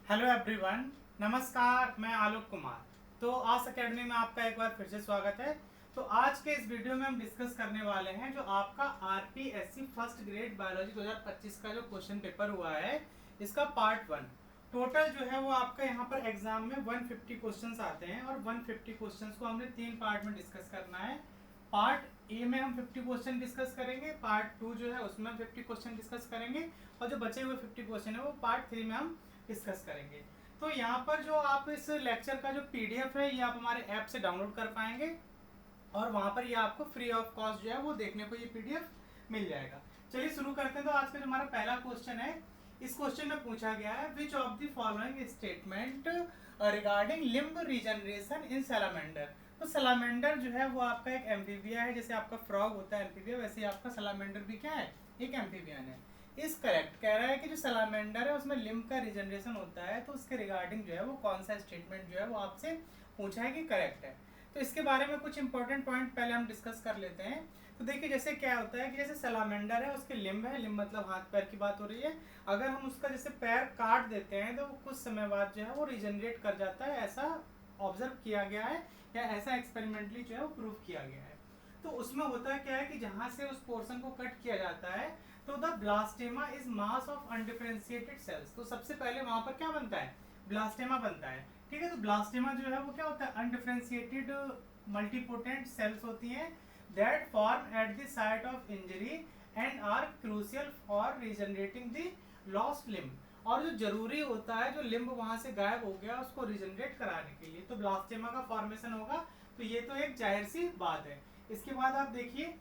Hello everyone, नमस्कार। मैं आलोक कुमार। तो आस एकेडमी में आपका एक बार फिर से स्वागत है। तो आज के इस वीडियो में हम डिस्कस करने वाले हैं जो आपका आरपीएससी फर्स्ट ग्रेड बायोलॉजी 2025 का जो क्वेश्चन पेपर हुआ है, इसका पार्ट 1। टोटल जो है वो आपका यहाँ पर एग्जाम में 150 क्वेश्चंस आते हैं और 150 क्वेश्चंस को हमने 3 पार्ट में डिस्कस करना है। पार्ट ए में हम 50 क्वेश्चन डिस्कस करेंगे, पार्ट 2 जो है उसमें हम 50 क्वेश्चन डिस्कस करेंगे और जो बचे हुए 50 क्वेश्चन है वो पार्ट 3 में हम डिस्कस करेंगे। तो यहाँ पर जो आप इस लेक्चर का जो पीडीएफ है ये आप हमारे ऐप से डाउनलोड कर पाएंगे और वहाँ पर ये आपको फ्री ऑफ कॉस्ट जो है वो देखने को ये पीडीएफ मिल जाएगा। चलिए शुरू करते हैं। तो आज का जो हमारा पहला क्वेश्चन है, इस क्वेश्चन में पूछा गया है which of the following statement regarding limb regeneration in salamander. तो सैलामेंडर जो है वो आपका एक एम्फीबिया है। जैसे आपका फ्रॉग होता है एम्फीबिया, वैसे ही आपका सैलामेंडर भी क्या है, एक एम्फीबियन है। इस करेक्ट कह रहा है कि जो सैलामेंडर है उसमें लिम्ब का रीजनरेशन होता है, तो उसके रिगार्डिंग जो है वो कौन सा स्टेटमेंट जो है वो आपसे पूछा है कि करेक्ट है। तो इसके बारे में कुछ इंपॉर्टेंट पॉइंट पहले हम डिस्कस कर लेते हैं। तो देखिए जैसे क्या होता है कि जैसे सैलामेंडर है उसके लिम्ब है, लिम्ब मतलब हाथ पैर की बात हो रही है। अगर हम उसका जैसे पैर काट देते हैं तो कुछ समय बाद जो है वो रीजनरेट कर जाता है, ऐसा ऑब्जर्व किया गया है या ऐसा एक्सपेरिमेंटली जो है वो प्रूव किया गया है। तो उसमें होता है क्या है कि जहां से उस पोर्शन को कट किया जाता है तो the blastema is mass of undifferentiated cells. तो सबसे पहले वहां पर क्या बनता है, ब्लास्टेमा बनता है। ठीक है, तो ब्लास्टेमा जो है वो क्या होता है, अनडिफरेंशिएटेड मल्टीपोटेंट सेल्स होती हैं that form at the site of injury and are crucial for regenerating the lost limb. और जो जरूरी होता है, जो लिम्ब वहां से गायब हो गया उसको रीजनरेट कराने के लिए तो ब्लास्टेमा का फॉर्मेशन होगा। तो ये तो एक जाहिर सी बात है। इसके बाद आप देखिए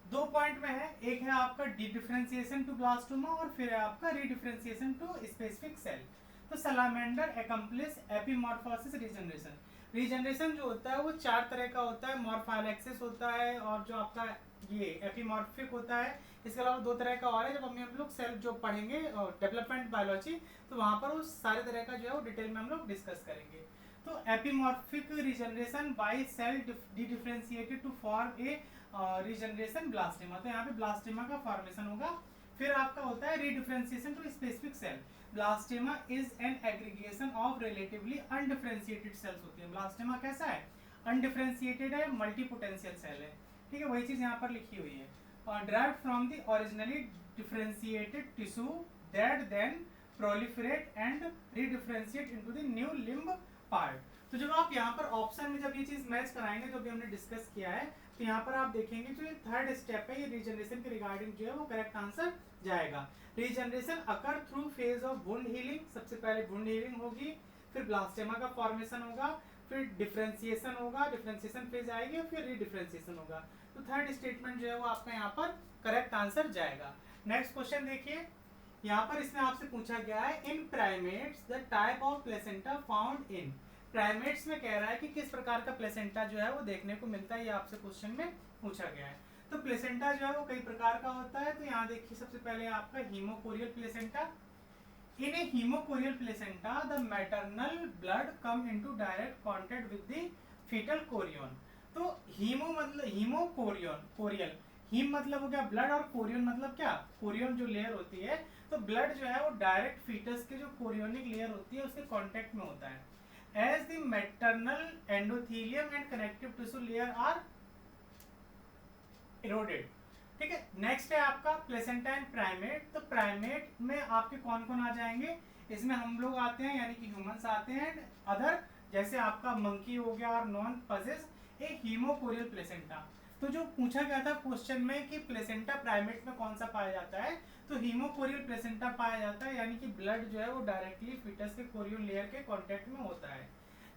दो पॉइंट में है, एक है आपका डी डिफरेंशिएशन टू ब्लास्टोमा और फिर है आपका रीडिफरेंशिएशन टू स्पेसिफिक सेल। तो सैलामेंडर एकम्प्लिश एपीमॉर्फोसिस रीजनरेशन। रीजनरेशन जो होता है वो चार तरह का होता है, मॉर्फाइलेक्सिस होता है और जो आपका ये एपीमॉर्फिक होता है। इसके अलावा दो तरह का और है, जब हम लोग सेल जो पढ़ेंगे डेवलपमेंट बायोलॉजी तो वहां पर उस सारे तरह का जो है वो डिटेल में हम लोग डिस्कस करेंगे। तो epimorphic regeneration by cell de differentiated to form a regeneration blastema. तो यहाँ पे ब्लास्टेमा का फॉर्मेशन होगा। फिर आपका होता है redifferentiation to specific cell. Blastema is an aggregation of relatively undifferentiated cells होती है। ब्लास्टेमा कैसा है, अनडिफरेंशिएटेड है, मल्टीपोटेंशियल सेल है। ठीक है, वही चीज यहाँ पर लिखी हुई है। derived from the originally differentiated tissue that then proliferate and redifferentiate into the new limb part। तो जब आप यहाँ पर ऑप्शन में जब ये चीज मैच कराएंगे जो भी हमने डिस्कस किया है, तो यहाँ पर आप देखेंगे जो ये थर्ड स्टेप है, ये रीजनरेशन के रिगार्डिंग जो है वो करेक्ट आंसर जाएगा। Regeneration occur through phase of wound healing. सबसे पहले वुंड हीलिंग होगी, फिर ब्लास्टेमा का फॉर्मेशन होगा, फिर डिफरेंशिएशन होगा, डिफरेंशिएशन फेज आएगी और फिर रीडिफरेंशिएशन होगा। तो थर्ड स्टेटमेंट जो है वो आपका यहाँ पर करेक्ट आंसर जाएगा। नेक्स्ट क्वेश्चन देखिए, यहाँ पर इसमें आपसे पूछा गया है in primates the type of placenta found in. Primates में कह रहा है कि किस प्रकार का प्लेसेंटा जो है वो देखने को मिलता है, ये आपसे क्वेश्चन में पूछा गया है। तो प्लेसेंटा जो है वो कई प्रकार का होता है। तो यहाँ देखिए सबसे पहले आपका haemochorial placenta. In a haemochorial placenta the maternal blood come into direct contact with the fetal chorion. तो हीमो मतलब हीमोकोरियन, कोरियल, हीम मतलब हो गया ब्लड और कोरियन मतलब क्या, कोरियन जो लेयर होती है। तो ब्लड जो है वो डायरेक्ट फीटस के जो कोरियोनिक लेयर होती है उसके कांटेक्ट में होता है। As the maternal endothelium and connective tissue layer are eroded. ठीक है, नेक्स्ट है आपका प्लेसेंटा एंड प्राइमेट। तो प्राइमेट में आपके कौन कौन आ जाएंगे, इसमें हम लोग आते हैं यानी कि ह्यूमंस आते हैं, एंड अदर जैसे आपका मंकी हो गया और नॉन पजेस ए हीमोकोरियल प्लेसेंटा। तो जो पूछा गया था क्वेश्चन में कि प्लेसेंटा प्राइमेट में कौन सा पाया जाता है, तो हीमोकोरियल प्लेसेंटा पाया जाता है, यानी कि ब्लड जो है वो डायरेक्टली फीटस के कोरियन लेयर के कांटेक्ट में होता है।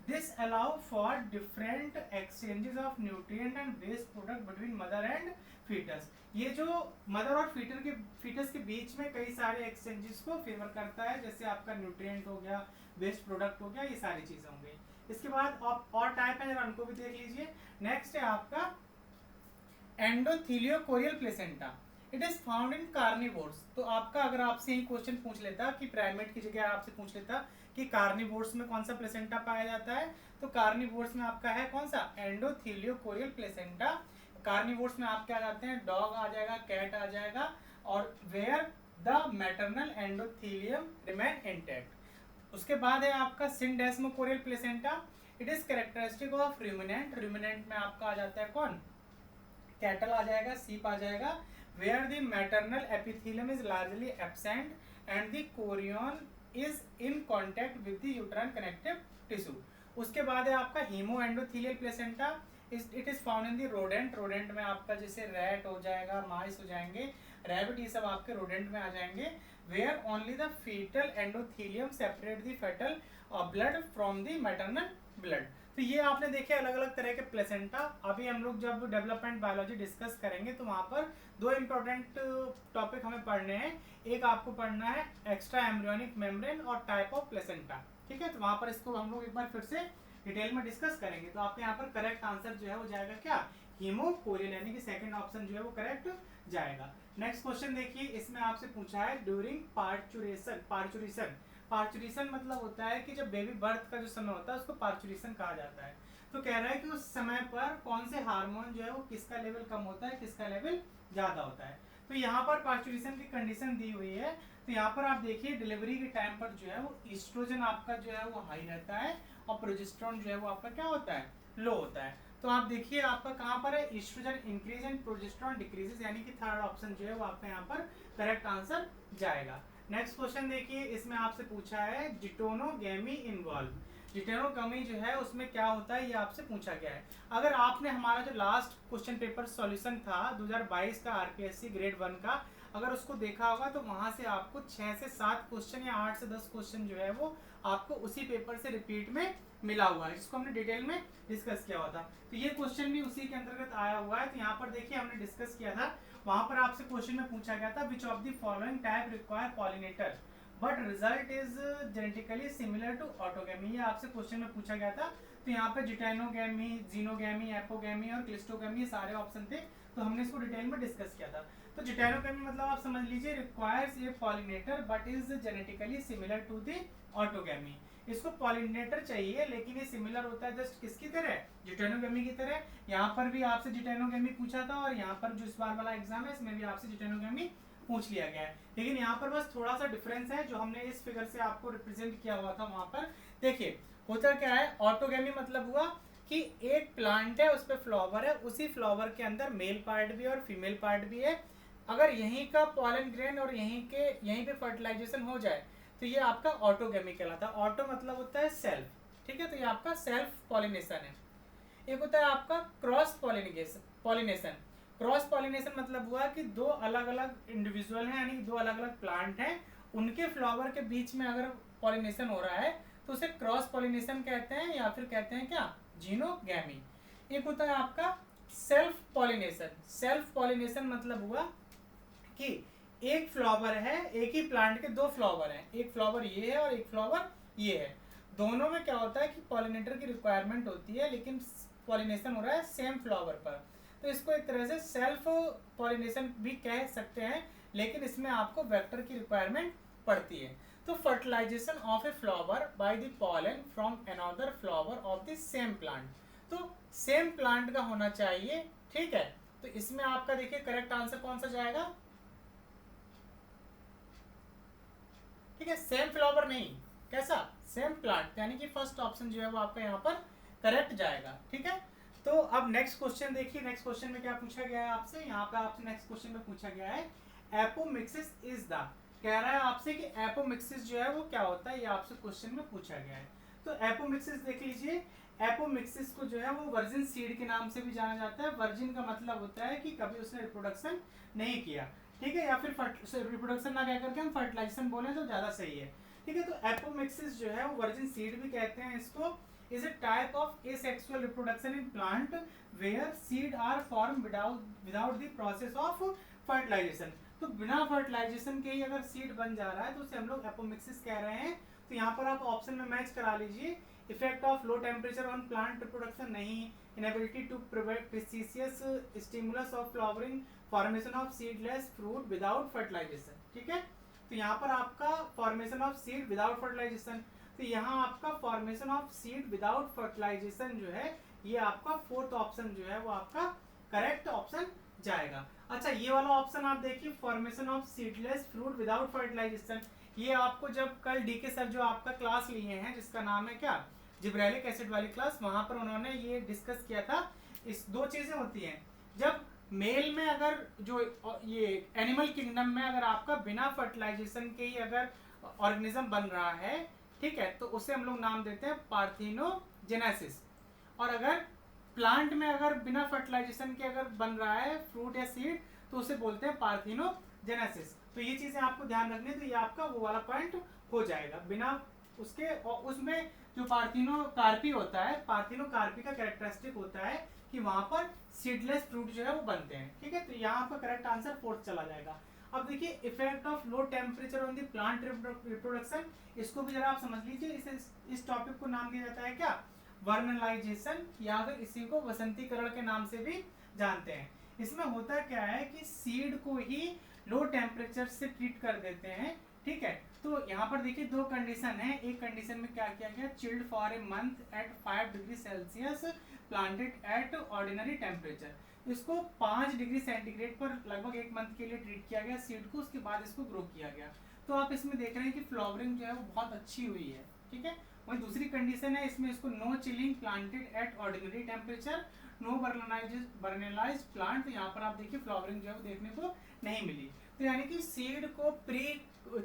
This allow for different exchanges of nutrient and waste product between mother and fetus। ये जो मदर और फीटस के बीच में कई सारे एक्सचेंजेस को फेवर करता है, जैसे आपका न्यूट्रिएंट हो गया, वेस्ट प्रोडक्ट हो गया, ये सारी चीजें हो गई। इसके बाद और टाइप है, जरा उनको भी देख लीजिए। नेक्स्ट है आपका endotheliochorial placenta. It is found in carnivores. तो आपका अगर आपसे ही क्वेश्चन पूछ लेता कि प्राइमेट की जगह आपसे पूछ लेता कि कार्निवोर्स में कौन सा प्लेसेंटा पाया जाता है, तो कार्निवोर्स में आपका है कौन सा, एंडोथेलियोकोरियल प्लेसेंटा। कार्निवोर्स में आप क्या जाते हैं, डॉग आ जाएगा, कैट आ जाएगा, और where the maternal endothelium remain intact. उसके बाद है आपका syndesmochorial placenta, it is characteristic of ruminant, ruminant में आपका आ जाता है कौन, कैटल आ जाएगा, सीप आ जाएगा, where the maternal epithelium is largely absent and the chorion is in contact with the uterine connective tissue. उसके बाद है आपका haemo endothelial placenta, it is found in the rodent, rodent में आपका जैसे रैट हो जाएगा, माइस हो जाएंगे, रैबिट, ये सब आपके रोडेंट में आ जाएंगे, where only the fetal endothelium separate the fetal blood from the maternal blood. तो ये आपने देखे अलग अलग तरह के प्लेसेंटा। अभी हम लोग जब डेवलपमेंट बायोलॉजी डिस्कस करेंगे तो वहाँ पर दो इंपॉर्टेंट टॉपिक हमें पढ़ने हैं, एक आपको पढ़ना है एक्स्ट्रा एम्ब्रियोनिक मेम्ब्रेन और टाइप ऑफ प्लेसेंटा, ठीक है। तो वहाँ पर इसको हम लोग एक बार फिर से डिटेल में डिस्कस करेंगे। तो आपके यहाँ पर करेक्ट आंसर जो है वो जाएगा क्या, हीमोकोरियल, यानी कि सेकंड ऑप्शन जो है वो करेक्ट जाएगा। नेक्स्ट क्वेश्चन देखिए, इसमें आपसे पूछा है ड्यूरिंग पार्चुरेशन, पार्चुरेशन, पार्चुरेशन मतलब होता है कि जब बेबी बर्थ का जो समय होता है उसको पार्चुरेशन कहा जाता है। तो कह रहा है कि उस समय पर कौन से हार्मोन जो है वो किसका लेवल कम होता है, किसका लेवल ज्यादा होता है। तो यहाँ पर पार्चुरेशन की कंडीशन दी हुई है। तो यहाँ पर आप देखिए डिलीवरी के टाइम पर जो है वो ईस्ट्रोजन आपका जो है वो हाई रहता है और प्रोजेस्टेरोन जो है वो आपका क्या होता है, लो होता है। तो आप देखिए आपका कहाँ पर है, oestrogen increase and progesterone decreases, यानी कि थर्ड ऑप्शन जो है वो आपका यहाँ पर करेक्ट आंसर जाएगा। नेक्स्ट क्वेश्चन देखिए, इसमें आपसे पूछा है जिटोनोगेमी इन्वॉल्व, जिटोनोगेमी जो है उसमें क्या होता है ये आपसे पूछा गया है। अगर आपने हमारा जो लास्ट क्वेश्चन पेपर सॉल्यूशन था 2022 का आरपीएससी ग्रेड 1 का, अगर उसको देखा होगा तो वहां से आपको 6 से 7 क्वेश्चन या 8 से 10 क्वेश्चन जो है वो आपको उसी पेपर से रिपीट में मिला हुआ है, जिसको हमने डिटेल में डिस्कस किया हुआ था। तो ये क्वेश्चन भी उसी के अंतर्गत आया हुआ है। तो यहाँ पर देखिए हमने डिस्कस किया था, वहां पर आपसे क्वेश्चन में पूछा गया था which of the following type require pollinator but result is genetically similar to autogamy, ये आपसे क्वेश्चन में पूछा गया था। तो यहाँ पे जिटेनोगेमी, जीनोगेमी, एपोगेमी और क्लिस्टोगेमी सारे ऑप्शन थे, तो हमने इसको डिटेल में डिस्कस किया था। तो जिटेनोगेमी मतलब आप समझ लीजिए requires a pollinator but is genetically similar to the autogamy, इसको पॉलिनेटर चाहिए लेकिन ये सिमिलर होता है जस्ट किसकी तरह, जिटेनोगेमी की तरह। यहाँ पर भी आपसे जिटेनोगेमी पूछा था और यहाँ पर जो इस बार वाला एग्जाम है इसमें भी आपसे जिटेनोगेमी पूछ लिया गया है, लेकिन यहाँ पर बस थोड़ा सा डिफरेंस है जो हमने इस फिगर से आपको रिप्रेजेंट किया हुआ था वहां पर। देखिए होता क्या है, ऑटोगेमी मतलब हुआ कि एक प्लांट है उस पर फ्लावर है, उसी फ्लावर के अंदर मेल पार्ट भी है और फीमेल पार्ट भी है। अगर यहीं का पॉलन ग्रेन और यहीं पे फर्टिलाइजेशन हो जाए तो ये आपका ऑटोगेमी कहलाता है। ऑटो मतलब होता है सेल्फ, ठीक है, तो ये आपका सेल्फ पॉलिनेशन है। एक होता है आपका क्रॉस पॉलिनेशन, क्रॉस पॉलिनेशन मतलब हुआ कि दो अलग अलग इंडिविजुअल हैं, यानी दो अलग अलग प्लांट हैं, उनके फ्लावर के बीच में अगर पॉलिनेशन हो रहा है तो उसे क्रॉस पॉलिनेशन कहते हैं या फिर कहते हैं क्या, जीनोगेमी। एक होता है आपका सेल्फ पॉलिनेशन, सेल्फ पॉलिनेशन मतलब हुआ कि एक फ्लावर है, एक ही प्लांट के दो फ्लावर हैं, एक फ्लावर ये है और एक फ्लावर ये है, दोनों में क्या होता है कि पॉलिनेटर की रिक्वायरमेंट होती है लेकिन पॉलिनेशन हो रहा है सेम फ्लावर पर, तो इसको एक तरह से सेल्फ पॉलिनेशन भी कह सकते हैं, लेकिन इसमें आपको वेक्टर की रिक्वायरमेंट पड़ती है। तो fertilisation of a flower by the pollen from another flower of the same plant, तो सेम प्लांट का होना चाहिए, ठीक है। तो इसमें आपका देखिए करेक्ट आंसर कौन सा जाएगा, ठीक है, सेम फ्लावर नहीं, कैसा, सेम प्लांट, यानी कि फर्स्ट ऑप्शन जो है वो आपका यहाँ पर करेक्ट जाएगा, ठीक है। तो अब नेक्स्ट क्वेश्चन देखिए, नेक्स्ट क्वेश्चन में क्या पूछा गया है आपसे, यहाँ पे आपसे नेक्स्ट क्वेश्चन में पूछा गया है एपोमिक्सिस इज द, कह रहा है आपसे कि एपोमिक्सिस जो है वो क्या होता है, ये आपसे क्वेश्चन में पूछा गया है। तो एपोमिक्सिस देख लीजिए, एपोमिक्सिस को जो है वो वर्जिन सीड के नाम से भी जाना जाता है। वर्जिन का मतलब होता है कि कभी उसने रिप्रोडक्शन नहीं किया, ठीक है, या फिर रिप्रोडक्शन ना कह करके हम फर्टिलाइजेशन बोले तो ज्यादा सही है, ठीक है। तो एपोमिक्सिस जो है वो वर्जिन सीड भी कहते हैं इसको, is a type of asexual reproduction in plant where seed are formed without the process of fertilization, तो बिना फर्टिलाइजेशन के ही अगर सीड बन जा रहा है तो उसे हम लोग एपोमिक्सिस कह रहे हैं। तो यहाँ पर आप ऑप्शन में मैच करा लीजिए, effect of low temperature on plant reproduction नहीं, inability to provide precise stimulus of flowering, formation of seedless fruit without fertilization, ठीक है। तो यहाँ पर आपका formation of seed without fertilization, तो यहाँ आपका formation of seed without fertilization जो है ये आपका फोर्थ ऑप्शन जो है वो आपका करेक्ट ऑप्शन जाएगा। अच्छा, ये वाला ऑप्शन आप देखिए, formation of seedless fruit without fertilisation, ये आपको जब कल डी के सर जो आपका क्लास लिए हैं जिसका नाम है क्या, जिब्रेलिक एसिड वाली क्लास, वहां पर उन्होंने ये डिस्कस किया था। इस दो चीजें होती हैं, जब मेल में अगर जो ये एनिमल किंगडम में अगर आपका बिना फर्टिलाइजेशन के ही अगर ऑर्गेनिज्म बन रहा है, ठीक है, तो उसे हम लोग नाम देते हैं पार्थिनोजेनेसिस। और अगर प्लांट में अगर बिना फर्टिलाइजेशन के अगर बन रहा है फ्रूट या सीड, तो उसे बोलते हैं पार्थिनोजेनेसिस। तो ये चीजें आपको ध्यान रखनी है, तो ये आपका वो वाला पॉइंट हो जाएगा बिना उसके। और उसमें जो पार्थिनोकार्पी होता है, पार्थिनोकार्पी का कैरेक्टरिस्टिक होता है कि वहां पर सीडलेस फ्रूट जो है वो बनते हैं, ठीक है। तो यहाँ आपका करेक्ट आंसर फोर्थ चला जाएगा। अब देखिए, effect of low temperature on the plant reproduction, इसको भी जरा आप समझ लीजिए। इस टॉपिक को नाम दिया जाता है क्या, वर्नलाइजेशन, या फिर इसी को वसंतीकरण के नाम से भी जानते हैं। इसमें होता क्या है कि सीड को ही लो टेम्परेचर से ट्रीट कर देते हैं, ठीक है। तो यहाँ पर देखिए दो कंडीशन है। एक कंडीशन में क्या किया गया, chilled for a month at 5 degree Celsius planted at ordinary temperature. इसको 5 डिग्री सेंटीग्रेड पर लगभग एक मंथ के लिए ट्रीट किया गया सीड को, उसके बाद इसको ग्रो किया गया। तो आप इसमें देख रहे हैं कि फ्लावरिंग जो है वो बहुत अच्छी हुई है, ठीक है। वही दूसरी कंडीशन है इसमें, इसको no chilling planted at ordinary temperature, no vernalize plant. तो यहाँ पर आप देखिए फ्लावरिंग जो है वो देखने को नहीं मिली। तो यानी कि सीड को प्री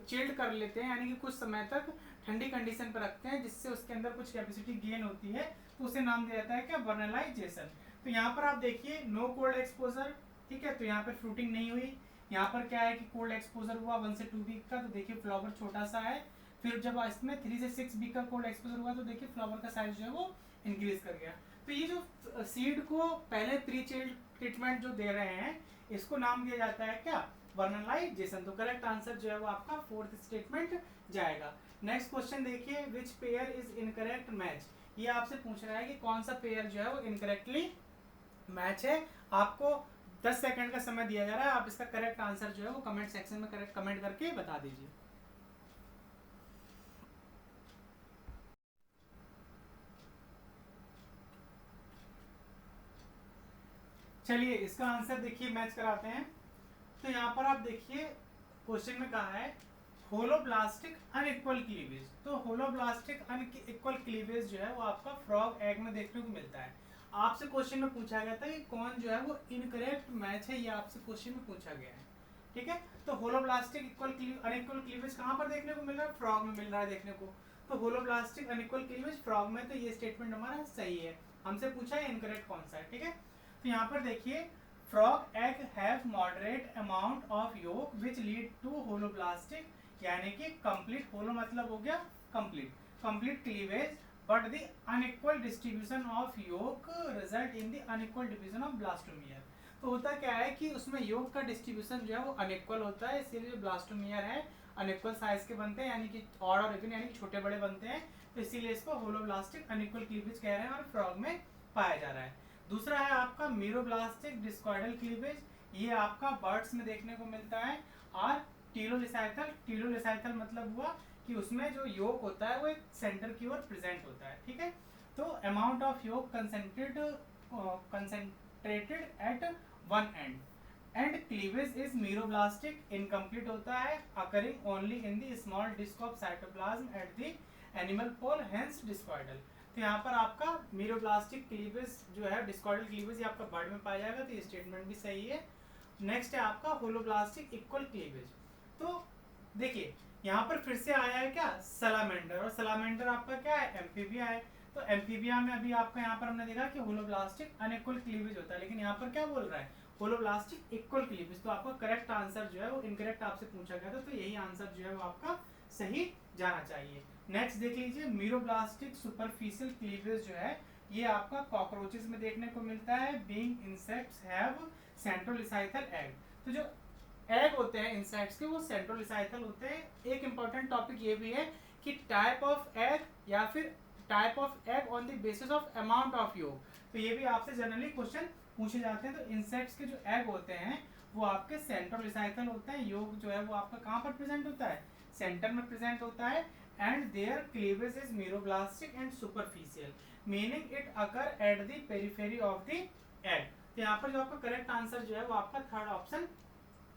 चिल्ड कर लेते हैं, यानी कि कुछ समय तक ठंडी कंडीशन पर रखते हैं, जिससे उसके अंदर कुछ कैपेसिटी गेन होती है, तो उसे नाम दिया जाता है क्या, बर्नलाइजेशन। तो यहाँ पर आप देखिए नो कोल्ड एक्सपोजर, ठीक है, तो यहाँ पर फ्रूटिंग नहीं हुई। यहाँ पर क्या है कि कोल्ड एक्सपोजर हुआ 1 से 2 वीक का, तो देखिए फ्लावर छोटा सा है। फिर जब इसमें 3 से 6 वीक का कोल्ड एक्सपोजर हुआ, तो देखिए फ्लावर का साइज जो है वो इंक्रीज कर गया। तो ये जो सीड को पहले प्री चिल्ड ट्रीटमेंट जो दे रहे हैं, इसको नाम दिया जाता है क्या, वर्नलाइजेशन। तो करेक्ट आंसर जो है वो आपका फोर्थ स्टेटमेंट जाएगा। नेक्स्ट क्वेश्चन देखिए, which pair is incorrect match. ये आपसे पूछ रहा है कि कौन सा पेयर जो है वो इनकरेक्टली मैच है। आपको 10 सेकंड का समय दिया जा रहा है, आप इसका करेक्ट आंसर जो है वो कमेंट सेक्शन में करेक्ट कमेंट करके बता दीजिए। चलिए इसका आंसर देखिए मैच कराते हैं। तो यहाँ पर आप देखिए क्वेश्चन में कहा है होलोब्लास्टिक अनइक्वल क्लीवेज। तो होलोब्लास्टिक अनइक्वल क्लीवेज जो है वो आपका फ्रॉग एग में देखने को मिलता है। आपसे क्वेश्चन में पूछा गया था कि कौन जो है वो इनकरेक्ट मैच है, ये आपसे क्वेश्चन में पूछा गया है, ठीक है। तो होलोब्लास्टिक अनइक्वल क्लीवेज कहाँ पर देखने को मिल रहा है, फ्रॉग में मिल रहा है देखने को। तो होलोब्लास्टिक अनइक्वल क्लीवेज फ्रॉग में, तो ये स्टेटमेंट हमारा सही है। हमसे पूछा है इनकरेक्ट कौन सा है, ठीक है। तो यहाँ पर देखिए frog egg have moderate amount of yolk which lead to holoblastic, यानी कि कंप्लीट, होलो मतलब हो गया complete cleavage, but the unequal distribution of yolk result in the unequal division of blastomere. तो होता क्या है कि उसमें योग का डिस्ट्रीब्यूशन जो है वो अनइक्वल होता है, इसीलिए जो ब्लास्टोमियर है अनइक्वल साइज के बनते हैं, यानी कि ऑड और इवन यानी कि छोटे बड़े बनते हैं। तो इसीलिए इसको होलोब्लास्टिक अनइक्वल क्लीवेज कह रहे हैं और फ्रॉग में पाया जा रहा है। दूसरा है आपका मीरोब्लास्टिक डिस्कॉइडल क्लीवेज, ये आपका बर्ड्स में देखने को मिलता है। और टीलोलिसाइथल मतलब हुआ कि उसमें जो योग होता है वो एक सेंटर की ओर प्रेजेंट होता है, ठीक है। तो amount of yolk concentrated at one end cleavage is meroblastic, incomplete होता है, occurring only in the small disc of cytoplasm at the animal pole, hence discoidal. तो यहाँ पर आपका मीरोब्लास्टिक क्लीवेज जो है डिस्कॉइडल क्लीवेज, ये आपका बर्ड में पाया जाएगा, तो ये स्टेटमेंट भी सही है। नेक्स्ट है आपका होलोब्लास्टिक इक्वल क्लीवेज। तो देखिए यहाँ पर फिर से आया है क्या, सलामेंडर, और सलामेंडर आपका क्या है, एम्फीबिया है। तो एम्फीबिया में अभी आपका यहाँ पर हमने देखा कि होलोब्लास्टिक अनइक्वल क्लीवेज होता है, लेकिन यहाँ पर क्या बोल रहा है, होलोब्लास्टिक इक्वल क्लीवेज। तो आपका करेक्ट आंसर जो है वो इनकरेक्ट आपसे पूछा गया था, तो यही आंसर जो है वो आपका सही जाना चाहिए। नेक्स्ट देख लीजिए, मीरोब्लास्टिक सुपरफिशियल क्लीवेज जो है ये आपका कॉकरोचेस में देखने को मिलता है। Being insects have centrolecithal egg. तो जो एग होते हैं इंसेक्ट्स के वो सेंट्रोलिसाइथल होते हैं। एक इंपॉर्टेंट टॉपिक ये भी है कि टाइप ऑफ एग या फिर type of egg on the basis of amount of योग, तो ये भी आपसे जनरली क्वेश्चन पूछे जाते हैं। तो इंसेक्ट्स के जो एग होते हैं वो आपके सेंट्रोलिसाइथल होते हैं, योग जो है वो आपका कहाँ पर प्रेजेंट होता है, सेंटर में प्रेजेंट होता है। And their cleavage is meroblastic and superficial, meaning it occur at the periphery of the egg. तो यहाँ पर जो आपका करेक्ट आंसर जो है वो आपका थर्ड ऑप्शन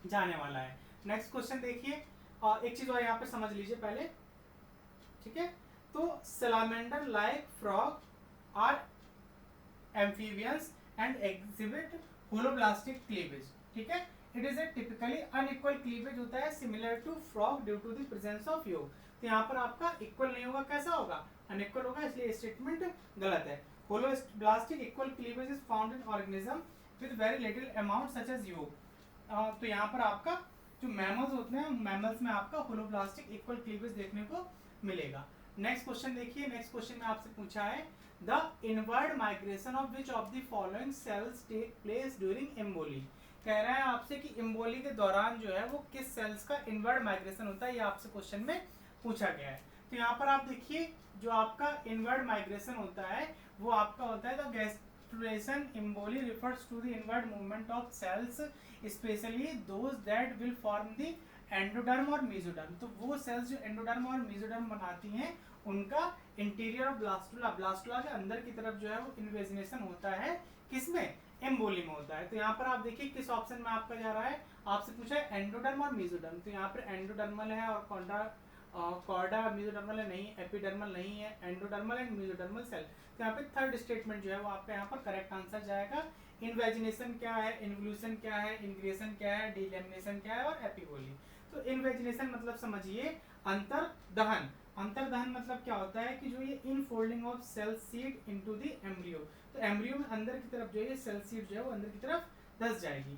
जाने वाला है। नेक्स्ट क्वेश्चन देखिए, और एक चीज और यहाँ पे समझ लीजिए पहले, ठीक है। तो salamander like frog are amphibians and exhibit holoblastic cleavage, ठीक है। it is a typically unequal cleavage होता है similar to frog due to the presence of yolk। तो यहाँ पर आपका इक्वल नहीं होगा, कैसा होगा, अनइक्वल होगा, इसलिए स्टेटमेंट गलत है। holoblastic equal cleavage is found in organism with very little amount such as yolk। तो यहाँ पर आपका जो मैमल्स होते हैं, मैमल्स में आपका होलोब्लास्टिक इक्वल क्लीवेज देखने को मिलेगा। नेक्स्ट क्वेश्चन देखिए, नेक्स्ट क्वेश्चन में आपसे पूछा है the inward migration of which of the following cells take place during emboly. कह रहा है आपसे कि एम्बोली के दौरान जो है वो किस सेल्स का इनवर्ड माइग्रेशन होता है, ये आपसे क्वेश्चन में पूछा गया है। तो यहाँ पर आप देखिए जो आपका इनवर्ड माइग्रेशन होता है वो आपका होता है the gastrulation emboly refers to the inward movement of cells especially those that will form the endoderm और मेसोडर्म। तो वो सेल्स जो एंडोडर्म और मेसोडर्म बनाती हैं उनका इंटीरियर ऑफ ब्लास्टुला, ब्लास्टुला के अंदर की तरफ जो है वो इन्वेजिनेशन होता है, किसमें, एम्बोली में होता है। तो यहाँ पर आप देखिए किस ऑप्शन में आपका जा रहा है, आपसे पूछा है एंडोडर्म और मेसोडर्म। तो यहाँ पर एंडोडर्मल है और कॉर्डा मेसोडर्मल है नहीं, एपिडर्मल नहीं है, एंडोडर्मल एंड मेसोडर्मल सेल। तो यहाँ पे थर्ड स्टेटमेंट जो है वो आपका यहाँ पर करेक्ट आंसर जाएगा। इन्वेजिनेशन क्या है, इन्वोल्यूशन क्या है, इंग्रेशन क्या है, डिलेमिनेशन क्या है और एपिगोली। तो इन्वेजिनेशन मतलब समझिए अंतर्दहन। अंतर्दहन मतलब क्या होता है कि जो ये infolding of cell sheet into the embryo. तो एम्ब्रियो में अंदर की तरफ जो है सेल सीड जो है वो अंदर की तरफ धस जाएगी।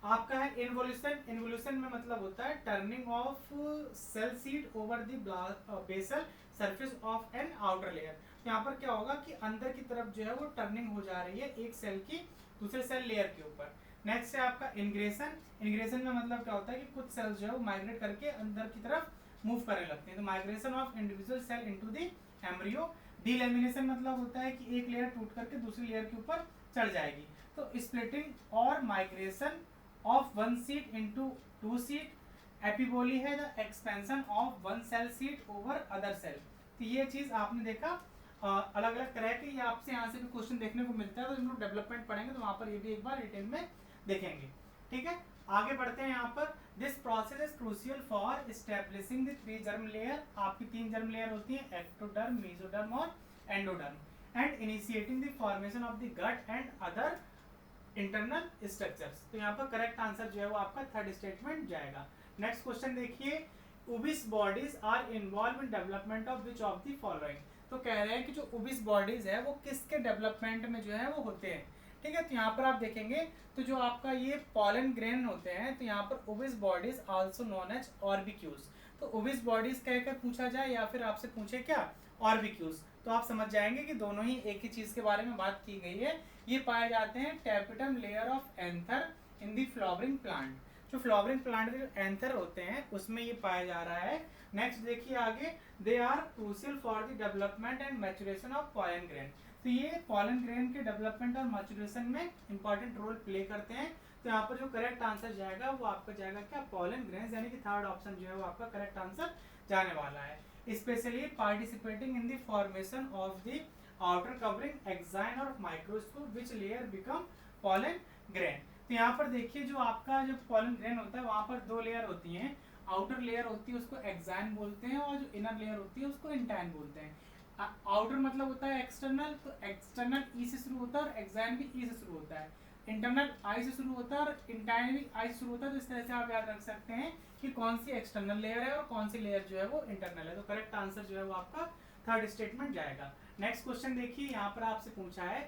आपका है इन्वोल्यूशन। इन्वोल्यूशन में मतलब होता है turning of cell sheet over the basal surface of an outer layer. यहाँ पर क्या होगा कि अंदर की तरफ जो है वो टर्निंग हो जा रही है एक सेल की दूसरे सेल लेयर के ऊपर। नेक्स्ट है आपका इंग्रेशन। इंग्रेशन में मतलब क्या होता है कि कुछ सेल्स जो है वो माइग्रेट करके अंदर की तरफ मूव करने लगते हैं। तो migration of individual cell into the embryo. Delamination मतलब होता है कि एक लेयर टूट करके दूसरी लेयर के ऊपर चढ़ जाएगी। तो स्प्लिटिंग और migration of one sheet into two sheet. Epiboly है the expansion of one cell sheet over other cell. तो ये चीज आपने देखा अलग अलग तरह के, ये आपसे यहाँ से भी क्वेश्चन देखने को मिलता है। तो हम लोग डेवलपमेंट पढ़ेंगे तो वहाँ पर ये भी एक बार डिटेल में देखेंगे, ठीक है। आगे बढ़ते हैं यहाँ पर। This process is crucial for establishing the three germ layer. आपकी तीन जर्म लेयर होती हैं, एक्टोडर्म, मेसोडर्म और endoderm, and initiating the formation of the gut and other internal structures. तो यहाँ पर करेक्ट आंसर जो है वो आपका थर्ड स्टेटमेंट जाएगा। नेक्स्ट क्वेश्चन देखिए, Ubisch bodies are involve in development of which of the following. तो कह रहे हैं कि जो ओबिस बॉडीज है वो किसके डेवलपमेंट में जो है वो होते हैं, ठीक है। तो यहाँ पर आप देखेंगे तो जो आपका ये पॉलन ग्रेन होते हैं, तो यहाँ पर Ubisch bodies also known as orbicules. तो ओबिस बॉडीज कहकर पूछा जाए या फिर आपसे पूछे क्या ऑर्बिक्यूज, तो आप समझ जाएंगे कि दोनों ही एक ही चीज के बारे में बात की गई है। ये पाए जाते हैं tapetum layer of anther in the flowering plant. जो फ्लावरिंग प्लांट के एंथर होते हैं उसमें ये पाया जा रहा है। नेक्स्ट देखिए आगे, they are crucial for the development and maturation of pollen grain. तो ये पॉलन ग्रेन के डेवलपमेंट और मैचुरेशन में इंपॉर्टेंट रोल प्ले करते हैं। तो यहाँ पर जो करेक्ट आंसर जाएगा वो आपका जाएगा क्या, पॉलन ग्रेन्स, यानी कि थर्ड ऑप्शन जो है वो आपका करेक्ट आंसर जाने वाला है। Specially participating in the formation of the outer covering exine और microscope which layer become pollen grain. तो यहाँ पर देखिए जो आपका जो पॉलन ग्रेन होता है वहाँ पर दो लेयर होती हैं। आउटर लेयर होती है उसको एक्साइन बोलते हैं और जो इनर लेयर होती है उसको इंटाइन बोलते हैं। आउटर मतलब होता है एक्सटर्नल, तो एक्सटर्नल ई से शुरू होता है और एक्साइन भी ई से शुरू होता है। इंटरनल आई से शुरू होता है और इंटाइन भी आई से शुरू होता है। तो इस तरह से आप याद रख सकते हैं कि कौन सी एक्सटर्नल लेयर है और कौन सी लेयर जो है वो इंटरनल है। तो करेक्ट आंसर जो है वो आपका थर्ड स्टेटमेंट जाएगा। नेक्स्ट क्वेश्चन देखिए, यहाँ पर आपसे पूछा है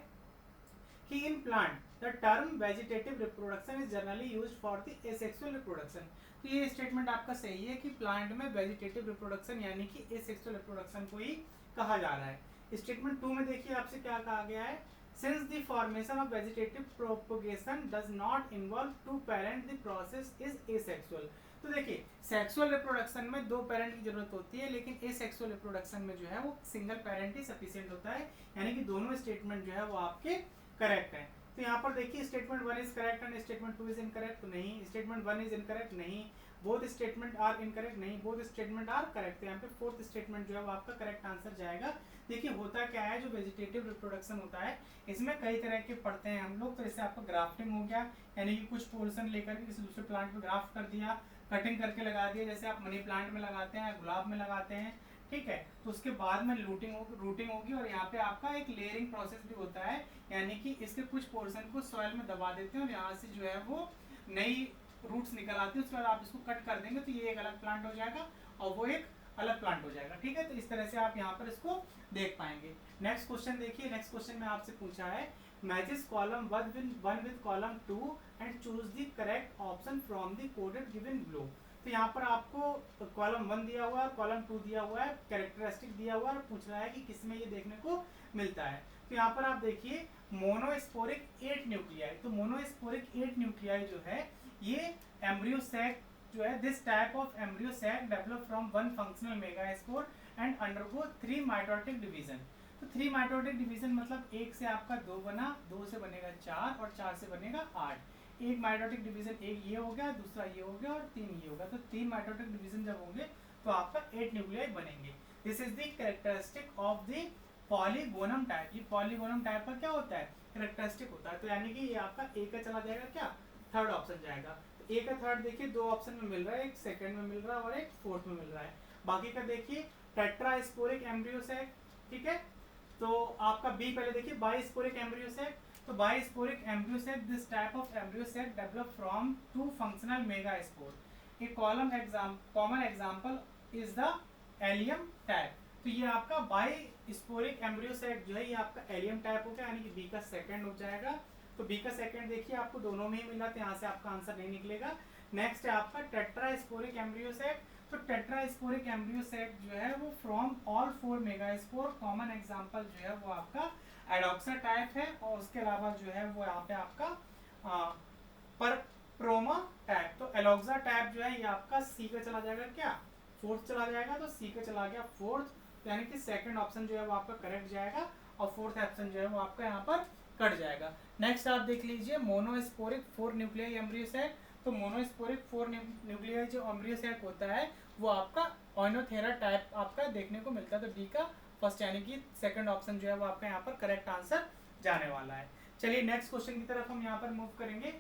कि in plant the term vegetative reproduction is generally used for the asexual reproduction. तो ये स्टेटमेंट आपका सही है कि प्लांट में वेजिटेटिव रिप्रोडक्शन यानी कि एसेक्सुअल रिप्रोडक्शन को ही कहा जा रहा है। स्टेटमेंट 2 में देखिए आपसे क्या कहा गया है, since the formation of vegetative propagation does not involve two parent the process is asexual. तो देखिए सेक्सुअल रिप्रोडक्शन में दो पेरेंट की जरूरत होती है, लेकिन एसेक्सुअल रिप्रोडक्शन में जो है वो सिंगल पेरेंट ही सफिशिएंट होता है, यानी कि दोनों स्टेटमेंट जो है वो आपके करेक्ट है। तो यहाँ पर देखिए statement 1 is correct and statement 2 is incorrect, तो नहीं, स्टेटमेंट 1 इज इनकरेक्ट नहीं, बोथ स्टेटमेंट आर इनकरेक्ट, नहीं बोथ स्टेटमेंट आर करेक्ट। यहाँ पे फोर्थ स्टेटमेंट जो है वो आपका करेक्ट आंसर जाएगा। देखिए होता क्या है, जो वेजिटेटिव रिप्रोडक्शन होता है इसमें कई तरह के पढ़ते हैं हम लोग। तो जैसे आपका ग्राफ्टिंग हो गया, यानी कि कुछ पोर्शन लेकर के किसी दूसरे प्लांट पे ग्राफ्ट कर दिया, कटिंग करके लगा दिया, जैसे आप मनी प्लांट में लगाते हैं, गुलाब में लगाते हैं, ठीक है। तो उसके बाद में रूटिंग होगी और यहाँ पे आपका एक लेयरिंग प्रोसेस भी होता है, यानी कि इसके कुछ पोर्शन को सॉइल में दबा देते हैं और यहाँ से जो है वो नई रूट्स निकल आती है। उसके बाद आप इसको कट कर देंगे तो ये एक अलग प्लांट हो जाएगा और वो एक अलग प्लांट हो जाएगा, ठीक है। तो इस तरह से आप यहाँ पर इसको देख पाएंगे। नेक्स्ट क्वेश्चन देखिए, नेक्स्ट क्वेश्चन में आपसे पूछा है matches column 1 with column 2 and choose the correct option from the coded given below. तो यहाँ पर आपको कॉलम 1 दिया हुआ है, कॉलम 2 दिया हुआ है, कैरेक्टरिस्टिक दिया हुआ है और पूछ रहा है कि किसमें ये देखने को मिलता है। तो यहाँ पर आप देखिए मोनोस्पोरिक 8 न्यूक्लियाई। तो मोनोस्पोरिक 8 न्यूक्लियाई जो है ये एम्ब्रियो सैक जो है, this type of embryo sac develop from one functional megaspore and undergo 3 mitotic division. तो 3 माइटोटिक डिवीजन मतलब एक से आपका 2 बना, 2 से बनेगा 4 और 4 से बनेगा 8। एक माइटोटिक डिवीजन एक ये हो गया, दूसरा ये हो गया और 3 ये हो गया। तो 3 माइटोटिक डिवीजन जब होंगे तो आपका 8 न्यूक्लियाई बनेंगे। This is the characteristic of the polygonum type. ये पॉलीगोनम टाइप का क्या होता है, कैरेक्टरिस्टिक होता है। तो यानी कि ये आपका ए का चला जाएगा, क्या थर्ड ऑप्शन जाएगा। तो ए का थर्ड देखिए 2 ऑप्शन में मिल रहा है, एक सेकंड में मिल रहा है और एक फोर्थ में मिल रहा है। बाकी का देखिए टेट्रास्पोरिक एम्ब्रियो सैक, ठीक है। तो आपका बी पहले देखिए बाइस्पोरिक एम्ब्रियो सैक। तो bisporic embryo sac, this type of embryo sac develop from 2 functional megaspore. A common example is the Allium type. तो ये आपका बाइस्पोरिक एम्ब्रियो सैक जो है ये आपका एलियम टाइप हो गया, यानी कि बी का सेकंड हो जाएगा। तो बी का सेकंड देखिए आपको दोनों में ही मिला, तो यहाँ से आपका आंसर नहीं निकलेगा। नेक्स्ट है आपका टेट्रास्पोरिक एम्ब्रियो सैक। तो टेट्रास्पोरिक एम्ब्रियो सैक जो है वो from all 4 megaspore. Common example जो है वो आपका एडोक्सा टाइप है और उसके अलावा जो है वो यहाँ पे आपका परप्रोमा टाइप। तो एलोक्सा टाइप जो है ये आपका सी का चला जाएगा, क्या फोर्थ चला जाएगा। तो सी का चला गया फोर्थ, यानी कि सेकंड ऑप्शन जो है वो आपका करेक्ट जाएगा और फोर्थ ऑप्शन जो है वो आपका यहाँ पर कट जाएगा। नेक्स्ट आप देख लीजिए मोनोस्पोरिक 4 न्यूक्लियाई एम्ब्रियो सैक। तो मोनोस्पोरिक 4 न्यूक्लियाई जो एम्ब्रियो सैक होता है वो आपका ओइनोथेरा टाइप आपका देखने को मिलता है। तो डी का फर्स्ट यानी कि सेकंड ऑप्शन जो है वो आपका यहाँ पर करेक्ट आंसर जाने वाला है। चलिए नेक्स्ट क्वेश्चन की तरफ हम यहाँ पर मूव करेंगे।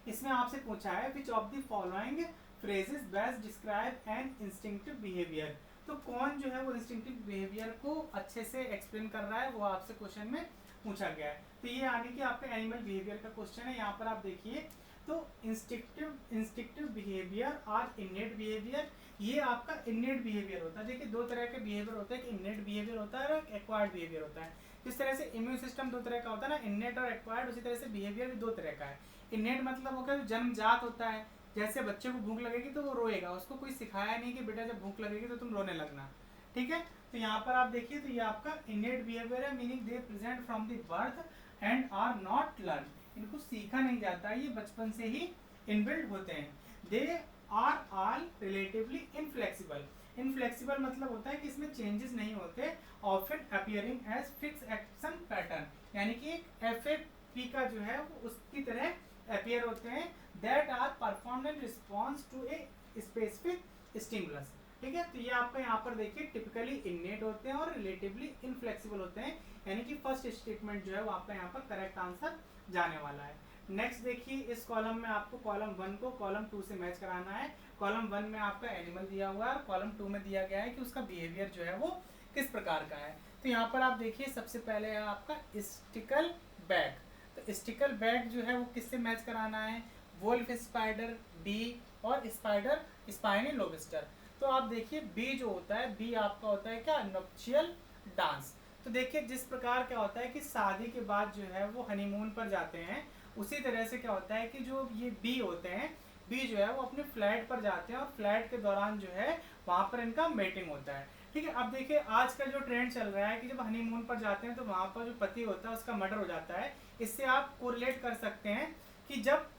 इसमें आपसे पूछा है which of the following phrases best describe N instinctive behaviour. तो कौन जो है वो इंस्टिंक्टिव बिहेवियर को अच्छे से एक्सप्लेन कर रहा है वो आपसे क्वेश्चन में पूछा गया है। तो ये यानी कि आपका एनिमल बिहेवियर का क्वेश्चन है। यहाँ पर आप देखिए तो इंस्टिंक्टिव बिहेवियर और इनेट बिहेवियर, ये आपका इनेट बिहेवियर होता है। देखिए 2 तरह के बिहेवियर होता है, एक इनेट बिहेवियर होता है और एक एक्वायर्ड बिहेवियर होता है। जिस तरह से इम्यून सिस्टम 2 तरह का होता है ना, इनेट और एक्वायर्ड, उसी तरह से बिहेवियर भी 2 तरह का है। इनेट मतलब होगा जो जन्मजात होता है, जैसे बच्चे को भूख लगेगी तो वो रोएगा, उसको कोई सिखाया नहीं कि बेटा जब भूख लगेगी तो तुम रोने लगना, ठीक है। तो यहाँ पर आप देखिए तो ये आपका इनेट बिहेवियर है, meaning they present from the birth and are not learn. इनको सीखा नहीं जाता, ये बचपन से ही इनबिल्ड होते हैं। They are all relatively inflexible. Inflexible मतलब होता है कि इसमें चेंजेस नहीं होते। Often appearing as fix action pattern, यानी कि एक एफएपी का जो है वो उसकी तरह अपीयर होते हैं। That are performed in response to a specific stimulus, ठीक है। तो ये आपका यहाँ पर देखिए टिपिकली इनेट होते हैं और रिलेटिवली इनफ्लेक्सिबल होते हैं, यानी कि फर्स्ट स्टेटमेंट जो है वो आपका यहाँ पर करेक्ट आंसर जाने वाला है। नेक्स्ट देखिए इस कॉलम में आपको कॉलम 1 को कॉलम 2 से मैच कराना है। कॉलम 1 में आपका एनिमल दिया हुआ है और कॉलम 2 में दिया गया है कि उसका बिहेवियर जो है वो किस प्रकार का है। तो यहाँ पर आप देखिए सबसे पहले है आपका स्टिकल बैग। तो स्टिकल बैग जो है वो किससे मैच कराना है, वोल्फ स्पाइडर, बी और स्पाइडर स्पाइनी लोबस्टर। तो आप देखिए बी जो होता है, बी आपका होता है क्या, नप्शियल डांस। तो देखिए जिस प्रकार क्या होता है कि शादी के बाद जो है वो हनीमून पर जाते हैं, उसी तरह से क्या होता है कि जो ये बी होते हैं, बी जो है वो अपने फ्लैट पर जाते हैं और फ्लैट के दौरान जो है वहाँ पर इनका मेटिंग होता है, ठीक है। अब देखिए आज का जो ट्रेंड चल रहा है कि जब हनीमून पर जाते हैं तो वहाँ पर जो पति होता है उसका मर्डर हो जाता है। इससे आप कोरिलेट कर सकते हैं कि जब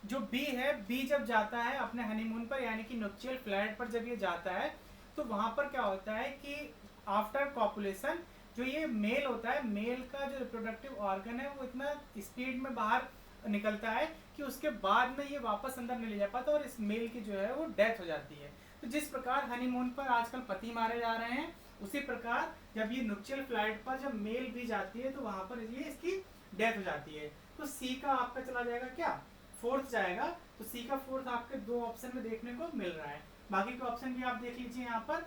जो बी है, बी जब जाता है अपने हनीमून पर यानी कि न्यूक्लियल फ्लैट पर जब ये जाता है तो वहाँ पर क्या होता है कि आफ्टर कॉपुलेशन जो ये मेल होता है, मेल का जो रिप्रोडक्टिव ऑर्गन है वो इतना स्पीड में बाहर निकलता है कि उसके बाद में ये वापस अंदर नहीं ले जा पाता और इस मेल की जो है वो डेथ हो जाती है। तो जिस प्रकार हनीमून पर आजकल पति मारे जा रहे हैं, उसी प्रकार जब ये नुक्चियल फ्लाइट पर जब मेल भी जाती है तो वहां पर ये इसकी डेथ हो जाती है। तो सी का आपका चला जाएगा क्या, फोर्थ जाएगा। तो सी का फोर्थ आपके दो ऑप्शन में देखने को मिल रहा है। बाकी के ऑप्शन भी आप देख लीजिए यहाँ पर।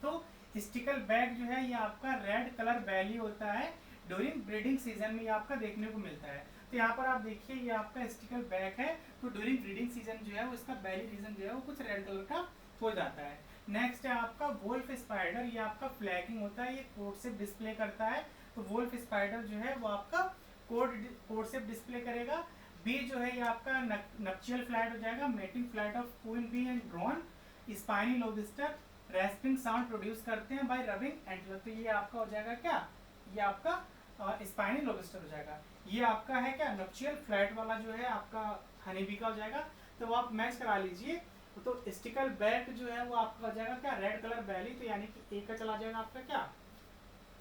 तो स्टिकल बैग जो है ये आपका रेड कलर बैली होता है, ड्यूरिंग ब्रीडिंग सीजन में ये आपका देखने को मिलता है। तो यहाँ पर आप देखिए ये आपका स्टिकल बैग है, तो ड्यूरिंग ब्रीडिंग सीजन जो है वो इसका बैली रीजन जो है वो कुछ रेड कलर का हो जाता है। नेक्स्ट है आपका वोल्फ स्पाइडर, ये आपका फ्लैगिंग होता है, ये कोड से डिस्प्ले करता है। तो वोल्फ स्पाइडर जो है वो आपका कोड से डिस्प्ले करेगा। बी जो है ये आपका नक्चियल फ्लाइट हो जाएगा, mating flight of queen bee and drone. Spiny lobster rasping sound produce करते हैं बाय रबिंग एंटलर। तो ये आपका हो जाएगा क्या, ये आपका स्पाइनी लोबिस्टर हो जाएगा। ये आपका है क्या नक्चियल फ्लाइट वाला जो है आपका हनी बी का हो जाएगा। तो वो आप मैच करा लीजिए। तो स्टिकल बैक जो है वो आपका हो जाएगा क्या रेड कलर बैली, तो यानी कि ए का चला जाएगा आपका क्या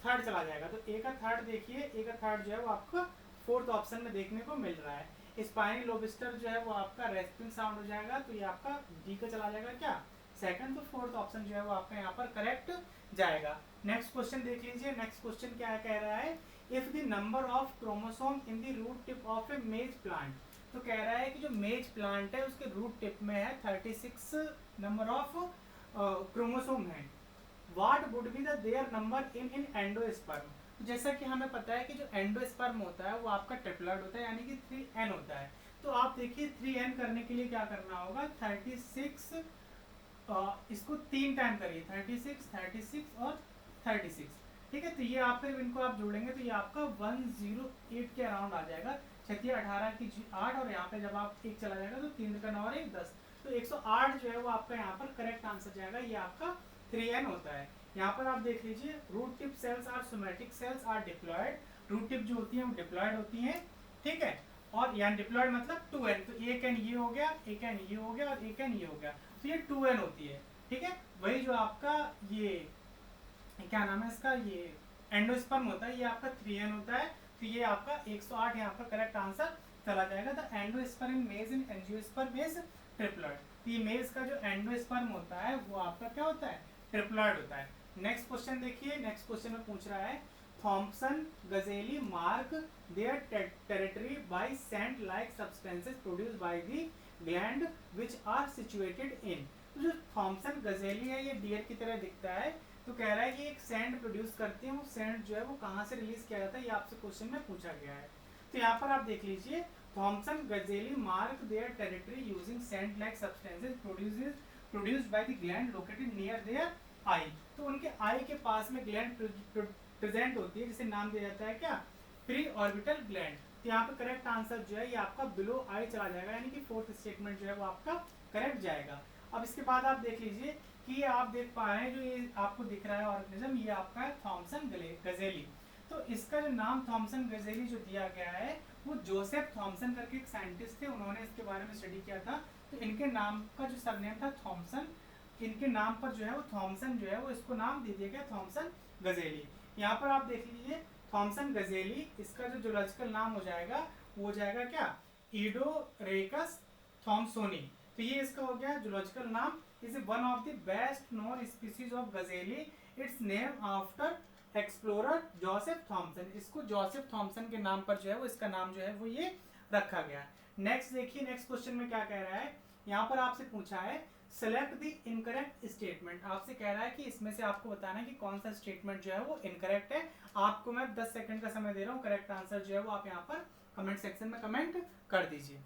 थर्ड चला जाएगा। तो ए का थर्ड देखिए, ए का थर्ड जो है वो आपका फोर्थ ऑप्शन में देखने को मिल रहा है। स्पाइनी लोबिस्टर जो है वो आपका रेस्पिंग साउंड हो जाएगा, तो ये आपका डी का चला जाएगा क्या सेकंड। तो फोर्थ ऑप्शन जो है वो आपका यहाँ पर करेक्ट जाएगा। नेक्स्ट क्वेश्चन देख लीजिए। नेक्स्ट क्वेश्चन क्या कह रहा है, if the number of chromosome in the root tip of a maize plant. तो कह रहा है कि जो मेज प्लांट है उसके रूट टिप में है 36 नंबर ऑफ क्रोमोसोम है। What would be the their number in endosperm. तो जैसा कि हमें पता है कि जो एंडोस्पर्म होता है वो आपका ट्रिपलेट होता है, यानी कि 3n होता है। तो आप देखिए 3n करने के लिए क्या करना होगा, 36 इसको 3 टाइम करिए, 36 36 और 36, ठीक है। तो ये आप फिर इनको आप जोड़ेंगे तो ये आपका 108 के अराउंड आ जाएगा। 36 18 की 8 और यहाँ पे जब आप एक चला जाएगा तो 3 का 9 और 1 10, तो 108 जो है वो आपका यहाँ पर करेक्ट आंसर जाएगा। ये आपका 3n होता है। यहाँ पर आप देख लीजिए root tip cells are somatic cells are diploid. Root tip जो होती है वो डिप्लॉयड होती हैं, ठीक है। और यहाँ डिप्लॉयड मतलब 2n, तो एक n ये हो गया, एक n ये हो गया और एक n ये हो गया, तो ये 2n होती है, ठीक है। वही जो आपका ये क्या नाम है इसका, ये एंडोस्पर्म होता है, ये आपका 3n होता है। तो ये आपका 108 यहाँ पर करेक्ट आंसर चला जाएगा। द एंडोस्पर्म इन मेज इन एंजियोस्पर्म इज ट्रिप्लॉयड। तो ये मेज का जो एंडोस्पर्म होता है वो आपका क्या होता है, ट्रिप्लॉयड होता है। नेक्स्ट क्वेश्चन देखिए। नेक्स्ट क्वेश्चन में पूछ रहा है Thompson gazelle mark their territory by scent like substances produced by the gland which are situated in. तो जो थॉम्पसन गजेली है ये डियर की तरह दिखता है। तो कह रहा है कि एक सैंड प्रोड्यूस करते हैं, वो सैंड जो है वो कहाँ से रिलीज किया जाता है, ये आपसे क्वेश्चन में पूछा गया है। तो यहाँ पर आप देख लीजिए Thompson gazelle mark their territory using scent like substances produced by the gland located near their eye. तो उनके आई के पास में ग्लैंड प्रेजेंट होती है, जिसे नाम दिया जाता है क्या प्री ऑर्बिटल ग्लैंड। तो यहाँ पे करेक्ट आंसर जो है ये आपका बिलो आई चला जाएगा, यानी कि फोर्थ स्टेटमेंट जो है वो आपका करेक्ट जाएगा। अब इसके बाद आप देख लीजिए कि आप देख पा रहे हैं जो ये आपको दिख रहा है ऑर्गेनिज्म, ये आपका है थॉम्पसन गजेली। तो इसका जो नाम थॉम्पसन गजेली जो दिया गया है वो जोसेफ थॉम्पसन करके एक साइंटिस्ट थे, उन्होंने इसके बारे में स्टडी किया था। तो इनके नाम का जो सरनेम था थॉम्पसन, इनके नाम पर जो है वो थॉम्पसन जो है वो इसको नाम दे दिया गया थॉम्पसन गजेली। यहाँ पर आप देख लीजिए थॉम्पसन गजेली, इसका जो जूलॉजिकल नाम हो जाएगा वो हो जाएगा क्या इडोरेकस थॉम्सोनी। तो ये इसका हो गया जूलॉजिकल नाम। Is one of the best known species of gazelle, it's name after explorer Joseph Thompson. इसको जोसेफ थॉम्पसन के नाम पर जो है वो इसका नाम जो है वो ये रखा गया। नेक्स्ट देखिए, नेक्स्ट क्वेश्चन में क्या कह रहा है, यहाँ पर आपसे पूछा है सेलेक्ट द इनकरेक्ट स्टेटमेंट। आपसे कह रहा है कि इसमें से आपको बताना है कि कौन सा स्टेटमेंट जो है वो इनकरेक्ट है। आपको मैं 10 सेकंड का समय दे रहा हूँ, करेक्ट आंसर जो है वो आप यहाँ पर कमेंट सेक्शन में कमेंट कर दीजिए।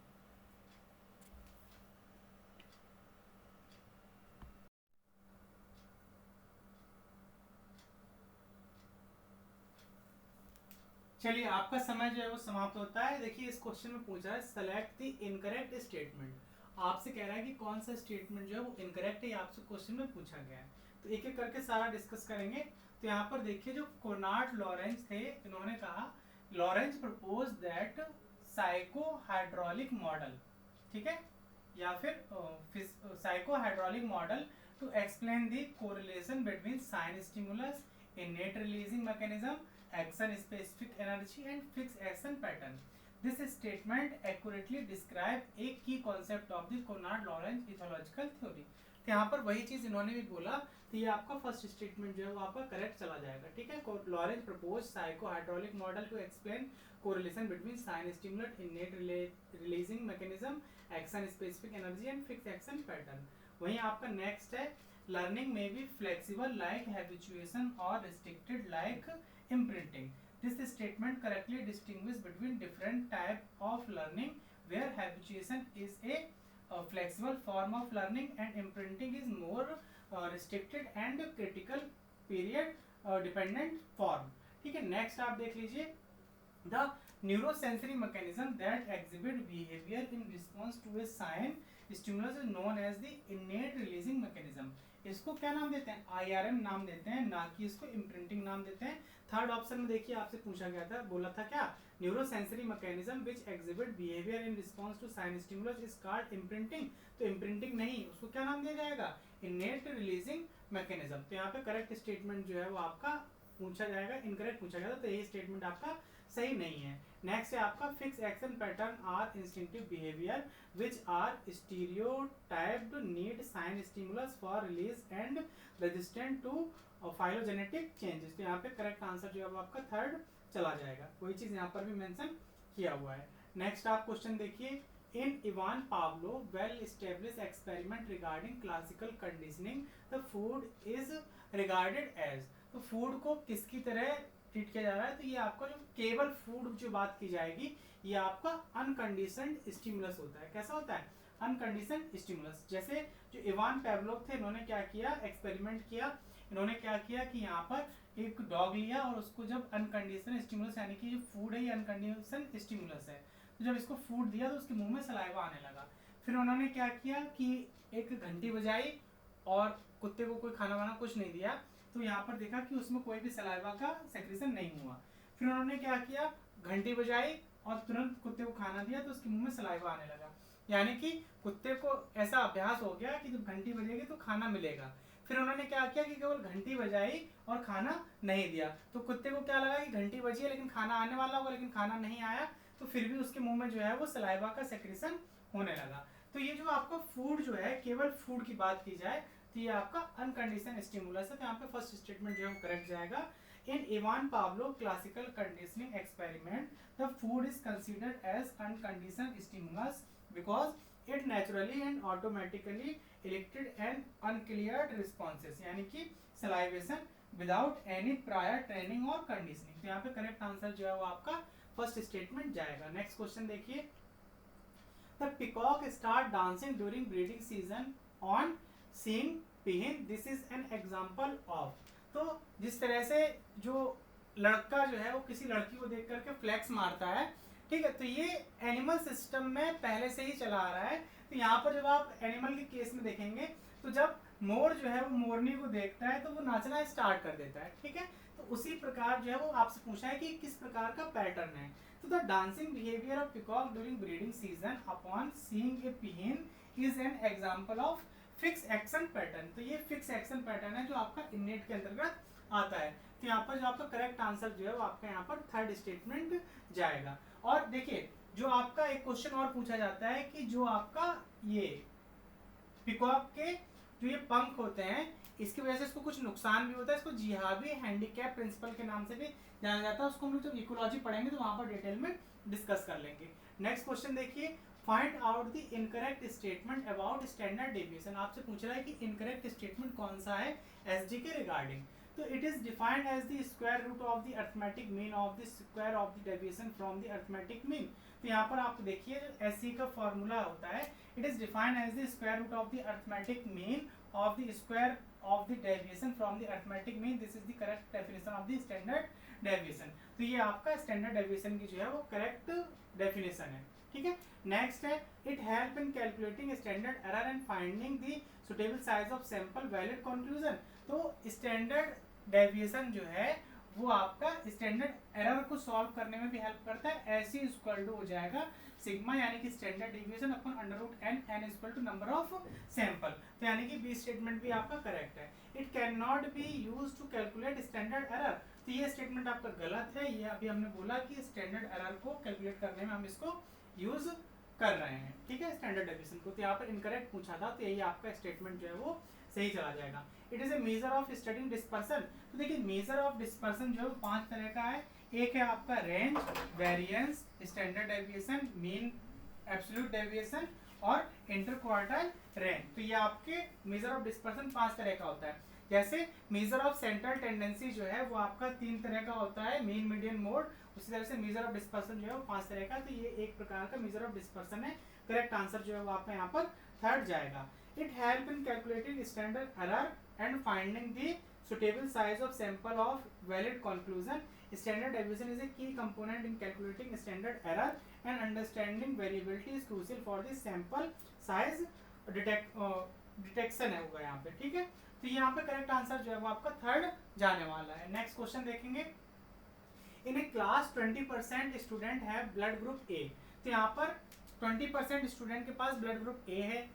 चलिए आपका समय जो है वो समाप्त होता है। देखिए इस क्वेश्चन में पूछा है सेलेक्ट द इनकरेक्ट स्टेटमेंट। आपसे कह रहा है कि कौन सा स्टेटमेंट जो है वो इनकरेक्ट है, ये आपसे क्वेश्चन में पूछा गया है। तो एक एक करके सारा डिस्कस करेंगे। तो यहाँ पर देखिए जो कोनार्ड लॉरेंस थे, इन्होंने कहा Lorenz propose that psychohydraulic model, ठीक है, या फिर psychohydraulic model to explain the correlation between sign stimulus, innate releasing mechanism, action specific energy and fix action pattern. This statement accurately describe a key concept of the Konrad Lorenz ethological theory. तो यहाँ पर वही चीज इन्होंने भी बोला, तो ये आपका फर्स्ट स्टेटमेंट जो है वो आपका करेक्ट चला जाएगा, ठीक है। Lorenz propose psycho hydraulic model to explain correlation between sign stimulate innate releasing mechanism, action specific energy and fix action pattern. वहीं आपका नेक्स्ट है लर्निंग में बी फ्लेक्सिबल लाइक हैबिचुएशन और restricted like imprinting. This statement correctly distinguishes between different type of learning, where habituation is a flexible form of learning and imprinting is more restricted and critical period dependent form। ठीक है, next आप देख लीजिए the neurosensory mechanism that exhibit behavior in response to a sign stimulus is known as the innate releasing mechanism। इसको क्या नाम देते हैं, IRM नाम देते हैं, ना कि इसको इम्प्रिंटिंग नाम देते हैं। थर्ड ऑप्शन में देखिए आपसे पूछा गया था, बोला था क्या, neurosensory mechanism which exhibit behaviour in response to sign stimulus is called imprinting. तो इम्प्रिंटिंग नहीं, उसको क्या नाम दिया जाएगा, इनेट रिलीजिंग मैकेनिज्म। तो यहाँ पे करेक्ट स्टेटमेंट जो है वो आपका पूछा जाएगा, इनकरेक्ट पूछा गया था, तो यही स्टेटमेंट आपका सही नहीं है। नेक्स्ट है आपका fix action pattern are instinctive behaviour which are stereotyped need sign stimulus for release and resistant to phylogenetic changes. तो यहाँ पे करेक्ट आंसर जो है वो आपका थर्ड चला जाएगा, वही चीज यहाँ पर भी मेंशन किया हुआ है। नेक्स्ट आप क्वेश्चन देखिए, in Ivan Pavlov well established experiment regarding classical conditioning the food is regarded as. तो फूड को किसकी तरह ट्रीट किया जा रहा है, तो ये आपका जो केवल फूड जो बात की जाएगी ये आपका अनकंडीशनड स्टिमुलस होता है। कैसा होता है, अनकंडीशनड स्टिमुलस। जैसे जो इवान पेवलोव थे, इन्होंने क्या किया, एक्सपेरिमेंट किया। इन्होंने क्या किया कि यहाँ पर एक डॉग लिया और उसको जब अनकंडीशनल स्टिमुलस यानी कि जो फूड है ये अनकंडीशनल स्टिमुलस है, तो जब इसको फूड दिया तो उसके मुंह में सलाइवा आने लगा। फिर उन्होंने क्या किया कि एक घंटी बजाई और कुत्ते को कोई खाना वाना कुछ नहीं दिया, तो यहाँ पर देखा कि उसमें कोई भी सलाइवा का सेक्रेशन नहीं हुआ। फिर उन्होंने क्या किया, घंटी बजाई और तुरंत कुत्ते को खाना दिया तो उसके मुंह में सलाइवा आने लगा, यानी कि कुत्ते को ऐसा अभ्यास हो गया कि जब घंटी बजेगी तो खाना मिलेगा। फिर उन्होंने क्या किया कि केवल घंटी बजाई और खाना नहीं दिया, तो कुत्ते को क्या लगा कि घंटी बजी है लेकिन खाना आने वाला होगा, लेकिन खाना नहीं आया, तो फिर भी उसके मुंह में जो है वो सलाइवा का सेक्रेशन होने लगा। तो ये जो आपका फूड जो है, केवल फूड की बात की जाए तो ये आपका अनकंडीशनल स्टिमुलस है। तो यहाँ पे फर्स्ट स्टेटमेंट जो है वो करेक्ट जाएगा। In Ivan Pavlov classical conditioning experiment the food is considered as unconditional stimulus because it naturally and automatically elected and unlearned responses, यानी कि salivation without any prior training और कंडीशनिंग। तो यहाँ पे करेक्ट आंसर जो है वो आपका फर्स्ट स्टेटमेंट जाएगा। नेक्स्ट क्वेश्चन देखिए, the peacock start dancing during breeding season on seeing peahen, this is an example of. तो जिस तरह से जो लड़का जो है वो किसी लड़की को देख करके फ्लैक्स मारता है, ठीक है, तो ये एनिमल सिस्टम में पहले से ही चला आ रहा है। तो यहाँ पर जब आप एनिमल के केस में देखेंगे तो जब मोर जो है वो मोरनी को देखता है तो वो नाचना स्टार्ट कर देता है, ठीक है। तो उसी प्रकार जो है वो आपसे पूछा है कि किस प्रकार का पैटर्न है। तो the dancing behaviour of peacock during breeding season upon seeing a peahen is an example of fix action pattern. तो ये फिक्स एक्शन पैटर्न है जो आपका इनेट के अंतर्गत आता है। तो यहाँ पर जो आपका करेक्ट आंसर जो है वो आपका यहाँ पर थर्ड स्टेटमेंट जाएगा। और देखिए जो आपका एक क्वेश्चन और पूछा जाता है कि जो आपका ये पिकॉक के जो ये पंख होते हैं इसकी वजह से इसको कुछ नुकसान भी होता है, इसको जिहाबी हैंडीकैप प्रिंसिपल के नाम से भी जाना जाता है। उसको हम लोग जब इकोलॉजी पढ़ेंगे तो वहां पर डिटेल में डिस्कस कर लेंगे। नेक्स्ट क्वेश्चन देखिए, find out the incorrect statement about standard deviation. आपसे पूछ रहा है कि इनकरेक्ट स्टेटमेंट कौन सा है एसजी के रिगार्डिंग। तो it is defined as the square root of the arithmetic mean of the square of the deviation from the arithmetic mean. तो यहाँ पर आप देखिए एससी का फॉर्मूला होता है, it is defined as the square root of the arithmetic mean of the square of the deviation from the arithmetic mean, this is the correct definition of the standard deviation। तो ये आपका standard deviation की जो है वो correct definition है, ठीक है। नेक्स्ट है, it help in calculating standard error and finding the suitable size of sample valid conclusion। तो standard deviation जो है वो आपका स्टैंडर्ड एरर को सॉल्व करने में भी हेल्प करता है। ऐसे इक्वल टू हो जाएगा सिग्मा यानी कि standard deviation upon under root n, n equal to number of sample. तो यानी कि बी स्टेटमेंट भी आपका करेक्ट है। It can not be use to calculate standard error, तो ये स्टेटमेंट आपका गलत है। ये अभी हमने बोला कि स्टैंडर्ड एरर को कैलकुलेट करने में हम इसको यूज कर रहे हैं, ठीक है, स्टैंडर्ड डेविएशन को। तो यहाँ पर इनकरेक्ट पूछा था, तो यही आपका स्टेटमेंट जो है वो सही चला जाएगा। It is a measure of studying dispersion, तो देखिए मेजर ऑफ डिस्पर्सन जो है वो 5 तरह का है। एक है आपका range, variance, standard deviation, mean absolute deviation और इंटर क्वार्टाइल रेंज। तो ये आपके मेजर ऑफ डिस्पर्सन 5 तरह का होता है। जैसे मेजर ऑफ सेंट्रल टेंडेंसी जो है वो आपका 3 तरह का होता है, मीन, मीडियन, मोड। उसी तरह से मेजर ऑफ डिस्पर्सन जो है वो 5 तरह का, तो ये एक प्रकार का मेजर ऑफ डिस्पर्सन है। करेक्ट आंसर जो है वो आपका यहाँ पर थर्ड जाएगा। It help in calculating standard error and finding the suitable size of sample of valid conclusion. Standard deviation is a key component in calculating standard error and understanding variability is crucial for the sample size detection है होगा यहाँ पे, ठीक है। तो यहाँ पे correct answer जो है वो आपका थर्ड जाने वाला है। नेक्स्ट क्वेश्चन देखेंगे। इन ए क्लास 20% स्टूडेंट है ब्लड ग्रुप ए, तो यहाँ पर 20% स्टूडेंट के पास ब्लड ग्रुप ए है।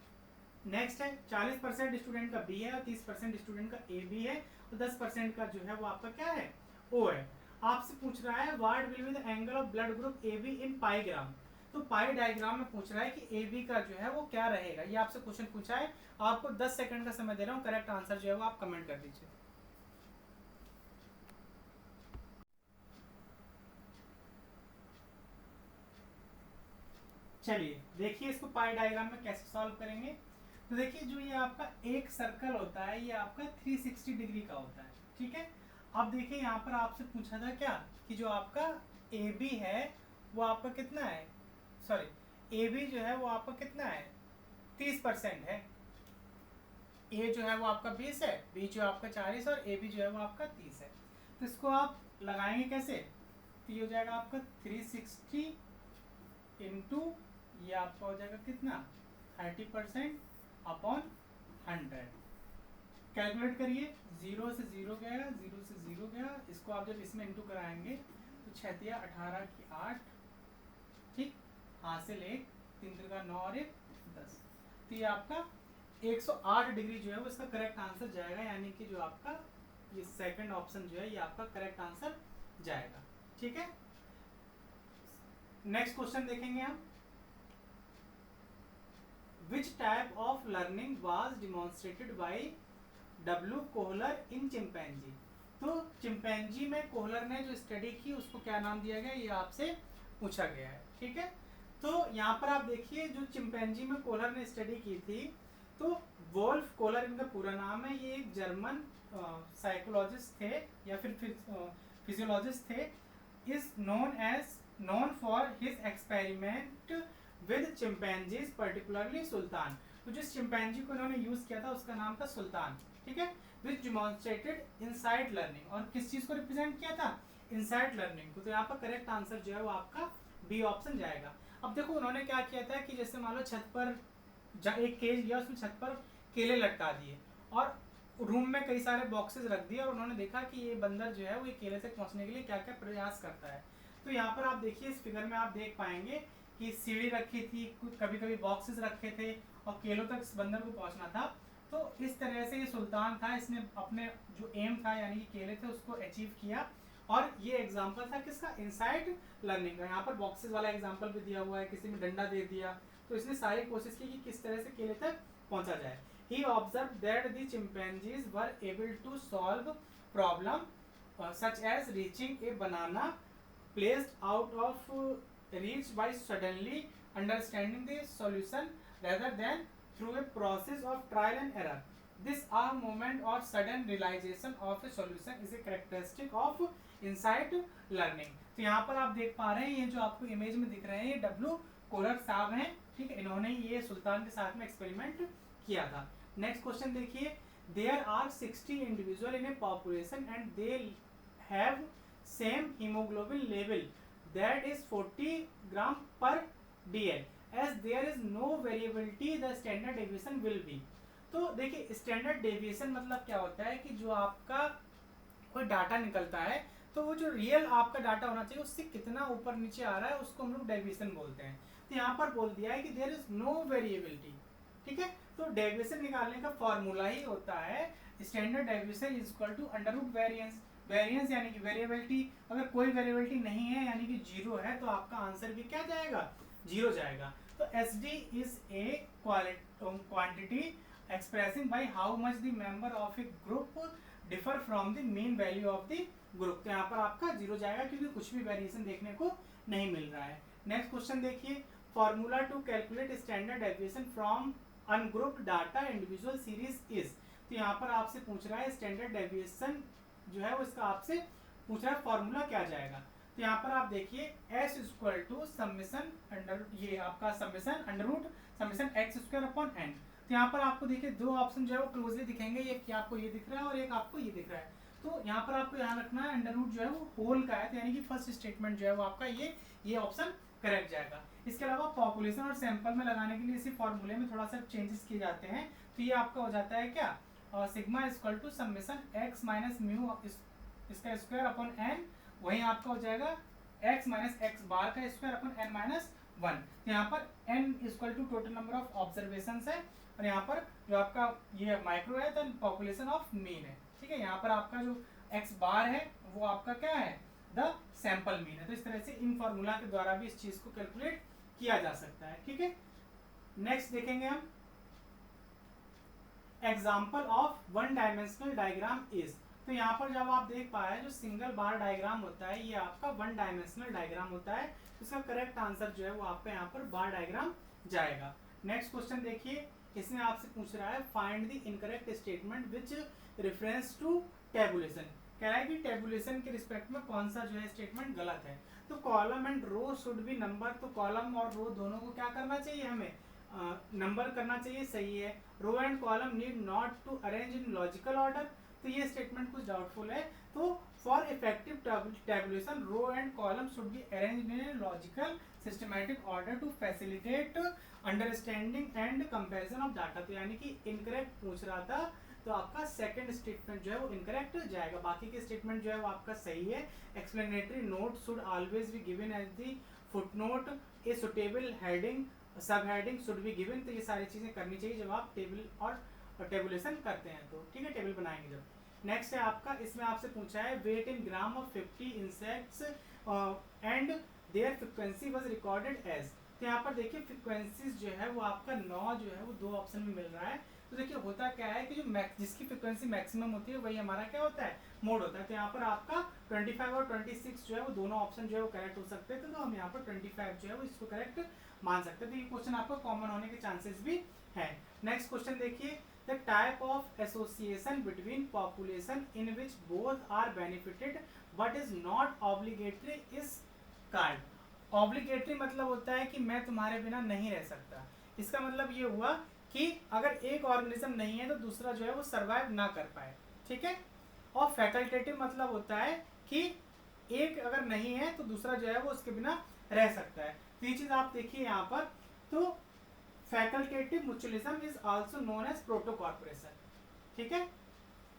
नेक्स्ट है 40% स्टूडेंट का बी है और 30% स्टूडेंट का ए बी है और 10% का जो है वो आपका क्या है, ओ है। आपसे पूछ रहा है what will be the angle of blood group A B in pie gram, तो पाई डायग्राम में पूछ रहा है कि ए बी का जो है वो क्या रहेगा। ये आपसे क्वेश्चन पूछा है, आपको 10 सेकंड का समय दे रहा हूँ, करेक्ट आंसर जो है वो आप कमेंट कर दीजिए। चलिए देखिए इसको पाई डायग्राम में कैसे सॉल्व करेंगे। तो देखिए जो ये आपका एक सर्कल होता है ये आपका 360 डिग्री का होता है, ठीक है। अब देखिए यहाँ पर आपसे पूछा था क्या कि जो आपका ए बी है वो आपका कितना है, सॉरी ए बी जो है वो आपका कितना है, 30% है। ए जो है वो आपका 20 है, बी जो है आपका 40 और ए बी जो है वो आपका 30 है। तो इसको आप लगाएंगे कैसे, तो ये हो जाएगा आपका 360 इंटू ये आपका हो जाएगा कितना 30% अपॉन 100। कैलकुलेट करिए, 0 से 0 गया, 0 से 0 गया, इसको आप जब इसमें इंटू कराएंगे तो 6 18 की 8, ठीक, हासिल 1, 3 का 9 और 1 10। तो ये आपका 108 डिग्री जो है वो इसका करेक्ट आंसर जाएगा, यानी कि जो आपका ये सेकंड ऑप्शन जो है ये आपका करेक्ट आंसर जाएगा, ठीक है। नेक्स्ट क्वेश्चन देखेंगे हम। Which type of learning was demonstrated by W. Kohler in chimpanzee, तो चिंपैंजी में कोहलर ने जो स्टडी की उसको क्या नाम दिया गया, ये आपसे पूछा गया है, ठीक है। तो यहाँ पर आप देखिए जो चिंपैंजी में कोहलर ने स्टडी की थी, तो वोल्फ कोहलर इनका पूरा नाम है। ये एक जर्मन साइकोलॉजिस्ट थे या फिर फिजियोलॉजिस्ट थे। Is known for his experiment with chimpanzees particularly Sultan, तो जिस चिंपैंजी को इन्होंने यूज किया था उसका नाम था सुल्तान, ठीक है। विच डिमॉन्स्ट्रेटेड इनसाइट लर्निंग, और किस चीज को रिप्रेजेंट किया था, इनसाइट लर्निंग को। तो यहाँ पर करेक्ट आंसर जो है वो आपका बी ऑप्शन जाएगा। अब देखो उन्होंने क्या किया था कि जैसे मान लो छत पर एक केज लिया, उसमें छत पर केले लटका दिए और रूम में कई सारे बॉक्सेस रख दिए और उन्होंने देखा कि ये बंदर जो है वो ये केले तक पहुंचने के लिए क्या क्या प्रयास करता है। तो यहाँ पर आप देखिए इस फिगर में आप देख पाएंगे कि सीढ़ी रखी थी, कभी कभी बॉक्सेस रखे थे और केलों तक इस बंदर को पहुंचना था। तो इस तरह से ये सुल्तान था, इसने अपने जो एम था यानी कि केले थे उसको अचीव किया। और ये एग्जांपल था किसका, इनसाइट लर्निंग का। यहाँ पर बॉक्सेस वाला एग्जांपल भी दिया हुआ है, किसी में डंडा दे दिया, तो इसने सारी कोशिश की कि किस तरह से केले तक पहुंचा जाए। He observed that the chimpanzees were able to solve problem such as reaching a banana placed out of reach by suddenly understanding the solution rather than through a process of trial and error. This aha moment or sudden realization of a solution is a characteristic of insight learning. तो यहाँ पर आप देख पा रहे हैं, ये जो आपको इमेज में दिख रहे हैं ये डब्ल्यू कोहलर साहब हैं, ठीक है। इन्होंने ये सुल्तान के साथ में एक्सपेरिमेंट किया था। नेक्स्ट क्वेश्चन देखिए। There are 60 individual in a population and they have same haemoglobin level that is 40 gram per DL as there is no variability the standard deviation will be. तो देखिए स्टैंडर्ड डेविएशन मतलब क्या होता है कि जो आपका कोई डाटा निकलता है तो वो जो रियल आपका डाटा होना चाहिए उससे कितना ऊपर नीचे आ रहा है उसको हम लोग डेविएशन बोलते हैं। तो यहाँ पर बोल दिया है कि देयर इज नो वेरिएबिलिटी, ठीक है। तो डेविएशन निकालने का फॉर्मूला ही होता है standard deviation is equal to under root variance. Variance यानी कि वेरिएबिलिटी, अगर कोई वेरिएबिलिटी नहीं है यानी कि जीरो है तो आपका आंसर भी क्या जाएगा, जीरो जाएगा। तो S D is a quantity expressing by how much the member of A group differ from the mean value of the group. तो यहाँ पर आपका जीरो जाएगा क्योंकि कुछ भी वेरिएशन देखने को नहीं मिल रहा है। नेक्स्ट क्वेश्चन देखिए, formula to calculate standard deviation from ungrouped data individual series is. तो यहाँ पर आपसे पूछ रहा है स्टैंडर्ड डेविएशन जो है वो इसका आपसे पूछ रहा है फॉर्मूला क्या जाएगा। तो यहाँ पर आप देखिए s equal to summation under, ये आपका summation under root summation x square upon n. तो यहाँ पर आपको देखिए दो ऑप्शन जो है वो क्लोजली दिखेंगे, एक आपको ये दिख रहा है और एक आपको ये दिख रहा है। तो यहाँ पर आपको ध्यान रखना है अंडर रूट जो है वो होल का है, तो यानी कि फर्स्ट स्टेटमेंट जो है वो आपका ये ऑप्शन करेक्ट जाएगा। इसके अलावा पॉपुलेशन और सैंपल में लगाने के लिए इसी फॉर्मूले में थोड़ा सा चेंजेस किए जाते हैं। तो ये आपका हो जाता है क्या, sigma equal to summation x minus mu इसका स्क्वायर अपॉन एन, वहीं आपका हो जाएगा x माइनस एक्स बार का square upon n minus one. तो यहाँ पर n equal to total number of observation है और यहाँ पर जो आपका ये माइक्रो है तो पॉपुलेशन ऑफ मीन है। ठीक है, यहाँ पर आपका जो x बार है वो आपका क्या है, द सैंपल मीन है। तो इस तरह से इन फॉर्मूला के द्वारा भी इस चीज को कैलकुलेट किया जा सकता है। ठीक है, नेक्स्ट देखेंगे हम example of one dimensional diagram is. तो यहाँ पर जब आप देख पाए जो सिंगल बार डायग्राम होता है ये आपका वन डायमेंशनल डायग्राम होता है, इसका करेक्ट आंसर जो है वो आपका यहाँ पर बार डायग्राम जाएगा। नेक्स्ट क्वेश्चन देखिए, इसमें आपसे पूछ रहा है find the incorrect statement which reference to tabulation. कह रहा है कि टेबुलेशन के रिस्पेक्ट में कौन सा जो है स्टेटमेंट गलत है। तो column and row should be number, तो कॉलम और रो दोनों को क्या करना चाहिए, हमें नंबर करना चाहिए, सही है। Row and column need not to arrange in logical order, तो ये स्टेटमेंट कुछ डाउटफुल है। तो for effective tabulation row and column should be arranged in logical systematic order to facilitate understanding and comparison of data. तो यानी कि incorrect पूछ रहा था, तो आपका सेकंड स्टेटमेंट जो है वो इनकरेक्ट जाएगा, बाकी के स्टेटमेंट जो है वो आपका सही है। Explanatory note should always be given as the footnote, a suitable heading sub heading should be given. तो ये सारी चीजें करनी चाहिए जब आप टेबल और टेबुलेशन करते हैं तो। ठीक है, टेबल बनाएंगे जब। नेक्स्ट है आपका, इसमें आपसे पूछा है weight in gram of 50 insects and their frequency was recorded as. तो यहाँ पर देखिए फ्रीक्वेंसीज जो है वो आपका 9 जो है वो दो ऑप्शन में मिल रहा है। तो देखिए होता क्या है कि जो जिसकी फ्रीक्वेंसी मैक्सिमम होती है वही हमारा क्या होता है, मोड होता है। तो यहाँ पर आपका 25 और 26 जो है वो दोनों ऑप्शन जो है वो करेक्ट हो सकते हैं। तो हम यहाँ पर 25 जो है वो इसको करेक्ट मान सकते हैं। तो ये क्वेश्चन आपको कॉमन होने के चांसेस भी है। नेक्स्ट क्वेश्चन देखिए, the type of association between population in which both are benefited but is not obligatory is called। obligatory मतलब होता है कि मैं तुम्हारे बिना नहीं रह सकता। इसका मतलब ये हुआ कि अगर एक ऑर्गेनिज्म नहीं है तो दूसरा जो है वो सर्वाइव ना कर पाए। ठीक है, और फैकल्टेटिव मतलब होता है कि एक अगर नहीं है तो दूसरा जो है वो उसके बिना रह सकता है। तो ये चीज आप देखिए यहाँ पर, तो facultative mutualism is also known as proto cooperation. ठीक है,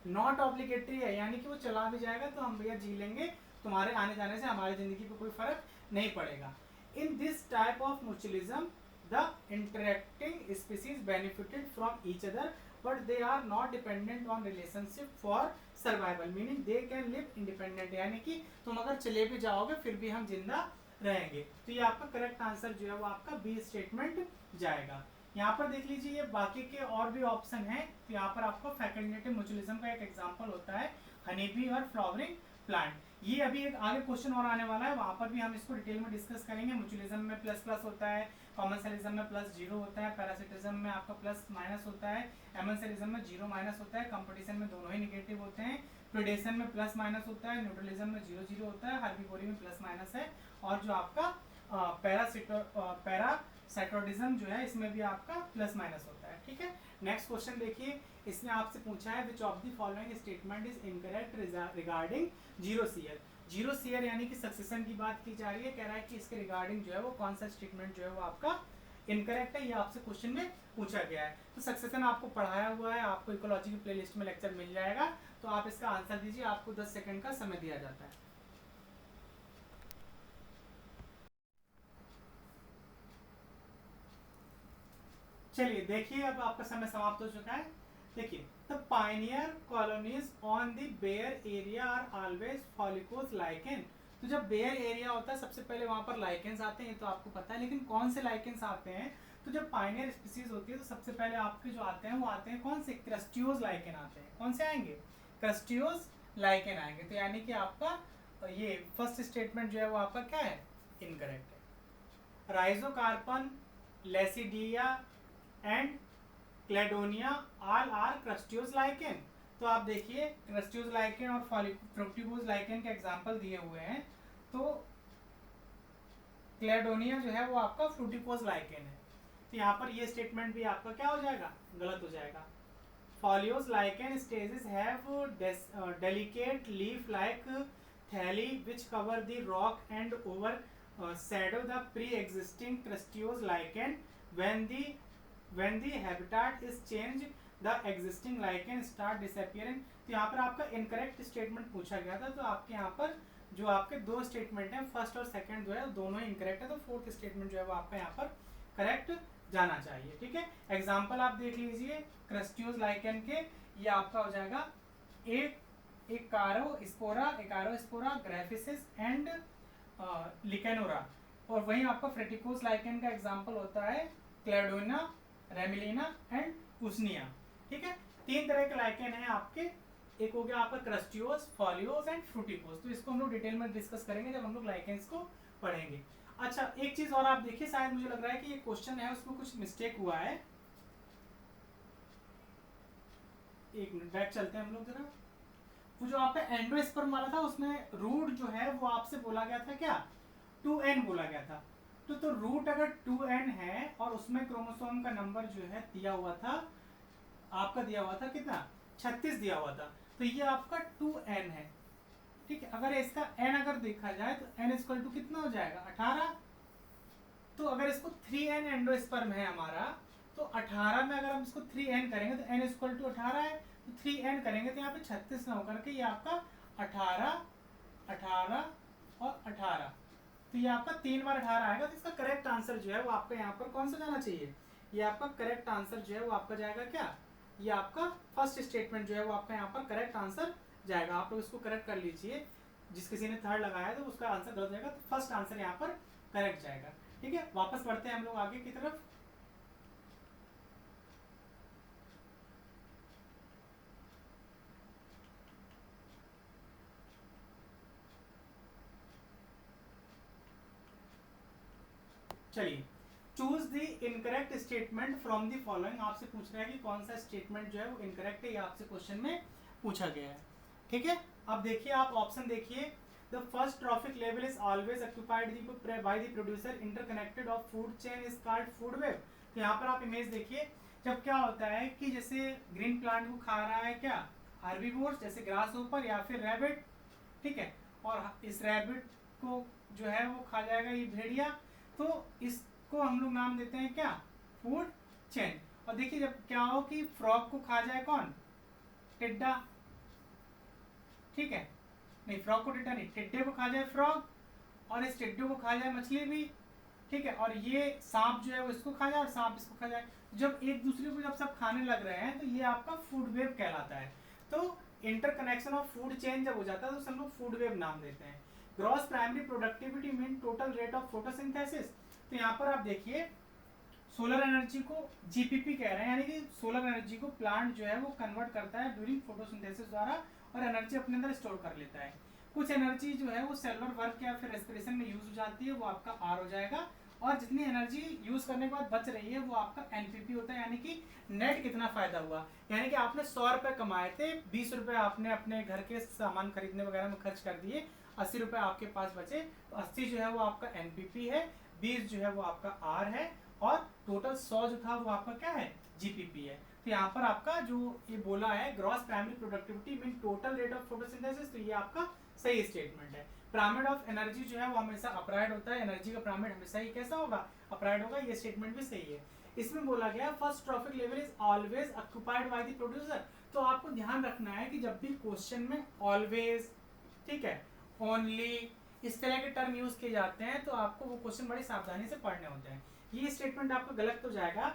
नॉट ऑब्लिगेटरी है यानी कि वो चला भी जाएगा तो हम भैया जी लेंगे, तुम्हारे आने जाने से हमारी जिंदगी पे कोई फर्क नहीं पड़ेगा। In this type of mutualism the interacting species benefited from each other but they are not dependent on relationship for survival, meaning they can live independent, यानी कि तुम अगर चले भी जाओगे फिर भी हम जिंदा रहेंगे। तो ये आपका करेक्ट आंसर जो है वो आपका बी स्टेटमेंट जाएगा। यहाँ पर देख लीजिए ये बाकी के और भी ऑप्शन हैं। तो यहाँ पर आपको फैकल्टेटिव म्यूचुअलिज्म का एक एग्जांपल होता है हनी बी और फ्लावरिंग प्लांट। ये अभी एक आगे क्वेश्चन और आने वाला है, वहां पर भी हम इसको डिटेल में डिस्कस करेंगे। म्यूचुअलिज्म में प्लस प्लस होता है, कॉमर्शियलिज्म में प्लस जीरो होता है, पैरासिटिज्म में आपका प्लस माइनस होता है, एमर्शियलिज्म में जीरो माइनस होता है, कंपटीशन में दोनों ही निगेटिव होते हैं, प्रेडेशन में प्लस माइनस होता है, न्यूट्रलिज्म में जीरो जीरो होता है, हर्बीवोरी में प्लस माइनस है, और जो आपका पैरासाइटोडिज्म जो है इसमें भी आपका प्लस माइनस होता है। ठीक है, नेक्स्ट क्वेश्चन देखिए, इसमें आपसे पूछा है which of the following statement is incorrect regarding xerosere. Xerosere यानी कि सक्सेशन की बात की जा रही है, कह रहा है कि इसके रिगार्डिंग जो है वो कौन सा स्टेटमेंट जो है वो आपका इनकरेक्ट है, ये आपसे क्वेश्चन में पूछा गया है। तो सक्सेशन आपको पढ़ाया हुआ है, आपको इकोलॉजी की प्लेलिस्ट में लेक्चर मिल जाएगा, तो आप इसका आंसर दीजिए, आपको 10 सेकंड का समय दिया जाता है। चलिए देखिए, अब आपका समय समाप्त हो चुका है। देखिए, the pioneer colonies on the bare area are always foliose lichen. तो जब बेयर एरिया होता है सबसे पहले वहां पर लाइकेंस आते हैं, ये तो आपको पता है, लेकिन कौन से लाइकेंस आते हैं? तो जब पायनियर स्पीसीज होती है तो सबसे पहले आपके जो आते हैं वो आते हैं कौन से? क्रस्टियोज लाइकेन आते हैं। कौन से आएंगे? क्रस्टियोज लाइकेन आएंगे। तो यानी कि आपका ये फर्स्ट स्टेटमेंट जो है वो आपका क्या है? इनकरेक्ट है। राइजोकार्पन, लेसिडिया एंड क्लेडोनिया ऑल आर क्रस्टियोज लाइकेन। तो आप देखिए, क्रस्टियोज लाइकेन और फ्रूक्टिकोज लाइकेन के एग्जांपल दिए हुए हैं। तो क्लेडोनिया जो है वो आपका फ्रूटिकोज लाइकेन है। तो यहाँ पर ये स्टेटमेंट भी आपका क्या हो जाएगा? गलत हो जाएगा। Foliose lichen stages have delicate leaf-like thalli which cover the rock and overshadow the pre-existing crustaceous lichen. When the habitat is changed, the existing lichen start disappearing. तो यहाँ पर आपका इनकरेक्ट स्टेटमेंट पूछा गया था। तो आपके यहाँ पर जो आपके दो स्टेटमेंट हैं, फर्स्ट और सेकंड जो है दोनों इनकरेक्ट है। तो फोर्थ स्टेटमेंट जो है वो आपका यहाँ पर करेक्ट जाना चाहिए। ठीक है, एग्जाम्पल आप देख लीजिए क्रस्टियोज लाइकेन के। ये आपका हो जाएगा एकारोस्पोरा ग्राफिसिस एंड लिकेनोरा। और वहीं आपका फ्रेटिकोस लाइकेन का एग्जाम्पल होता है क्लेडोना, रेमिलिना एंड उसनिया। ठीक है, तीन तरह के लाइकेन हैं आपके। एक हो गया आपका क्रस्टियोस, फॉलियोस एंड फ्रूटिकोस। तो इसको हम लोग डिटेल में डिस्कस करेंगे जब हम लोग लाइकेन्स को पढ़ेंगे। अच्छा, एक चीज और आप देखिए, शायद मुझे लग रहा है कि ये क्वेश्चन है उसमें कुछ मिस्टेक हुआ है। एक मिनट बैक चलते हैं हम लोग जरा। वो जो आपका एंडोस्पर्म वाला था उसमें रूट जो है वो आपसे बोला गया था क्या? 2n बोला गया था। तो रूट अगर 2n है और उसमें क्रोमोसोम का नंबर जो है दिया हुआ था, आपका दिया हुआ था कितना? 36 दिया हुआ था। तो ये आपका 2n है। ठीक है, अगर इसका n अगर देखा जाए तो n इक्वल टू कितना हो जाएगा? 18। तो अगर इसको 3n एंडोस्पर्म है हमारा, तो 18 में अगर हम इसको 3n करेंगे तो n इक्वल टू 18 है। तो 3n करेंगे तो यहाँ पे 36 ना होकर के ये आपका 18, 18 और 18। तो ये आपका 3 बार 18 आएगा। तो इसका करेक्ट आंसर जो है वो आपका यहाँ पर कौन सा जाना चाहिए? ये आपका करेक्ट आंसर जो है वो आपका जाएगा क्या? ये आपका फर्स्ट स्टेटमेंट जो है वो आपका यहाँ पर करेक्ट आंसर जाएगा। आप लोग इसको करेक्ट कर लीजिए। जिस किसी ने थर्ड लगाया तो उसका आंसर गलत जाएगा, तो फर्स्ट आंसर यहाँ पर करेक्ट जाएगा। ठीक है, वापस बढ़ते हैं हम लोग आगे की तरफ। चलिए, choose the incorrect statement from the following. आपसे पूछ रहा है कि कौन सा स्टेटमेंट जो है वो इनकरेक्ट है, ये आपसे क्वेश्चन में पूछा गया है। ठीक है, अब देखिए, आप ऑप्शन देखिए। The first trophic level is always occupied by the producer interconnected of food chain is called food web. तो यहाँ पर आप इमेज देखिए, जब क्या होता है कि जैसे ग्रीन प्लांट को खा रहा है क्या? हार्बिवोर्स, जैसे ग्रास ऊपर या फिर रैबिट। ठीक है, और इस रैबिट को जो है वो खा जाएगा ये भेड़िया। तो इसको हम लोग नाम देते हैं क्या? Food chain. और देखिए, जब क्या हो कि फ्रॉग को खा जाए कौन? टिड्डा। ठीक है, नहीं, फ्रॉग को टिड्डा नहीं, टिड्डे को खा जाए फ्रॉग, और इस टिड्डे को खा जाए मछली भी। ठीक है, और ये सांप जो है वो इसको खा जाए और सांप इसको खा जाए। जब एक दूसरे को जब सब खाने लग रहे हैं तो ये आपका फूड वेब कहलाता है। तो इंटरकनेक्शन ऑफ फूड चेन जब हो जाता है तो हम लोग फूड वेब नाम देते हैं। Gross primary productivity mean total rate of photosynthesis. तो यहाँ पर आप देखिए, सोलर एनर्जी को जीपीपी कह रहे हैं, यानी कि सोलर एनर्जी को प्लांट जो है वो कन्वर्ट करता है ड्यूरिंग फोटोसिंथेसिस द्वारा, और एनर्जी अपने अंदर स्टोर कर लेता है। कुछ एनर्जी जो है वो सेलुलर वर्क या फिर रेस्पिरेशन में यूज हो जाती है, वो आपका आर हो जाएगा। और जितनी एनर्जी यूज करने के बाद बच रही है वो आपका एनपीपी होता है, यानी कि नेट कितना फायदा हुआ। यानी कि आपने 100 रुपए कमाए थे, 20 रुपए आपने अपने घर के सामान खरीदने वगैरह में खर्च कर दिए, 80 रुपए आपके पास बचे। तो 80 जो है वो आपका एनपीपी है, 20 जो है वो आपका आर है, और टोटल 100 जो था वो आपका क्या है? जीपीपी है। तो यहाँ पर आपका जो ये बोला है gross primary productivity mean total rate of photosynthesis, तो ये आपका सही स्टेटमेंट है। पिरामिड ऑफ एनर्जी जो है वो हमेशा अपराइड होता है। एनर्जी का पिरामिड हमेशा ही कैसा होगा? अपराइड होगा। ये स्टेटमेंट भी सही है। इसमें बोला गया first trophic level is always occupied by the producer. तो आपको ध्यान रखना है कि जब भी क्वेश्चन में ऑलवेज, ठीक है, ओनली, इस तरह के टर्म यूज किए जाते हैं तो आपको वो क्वेश्चन बड़ी सावधानी से पढ़ने होते हैं। ये स्टेटमेंट आपका गलत तो जाएगा,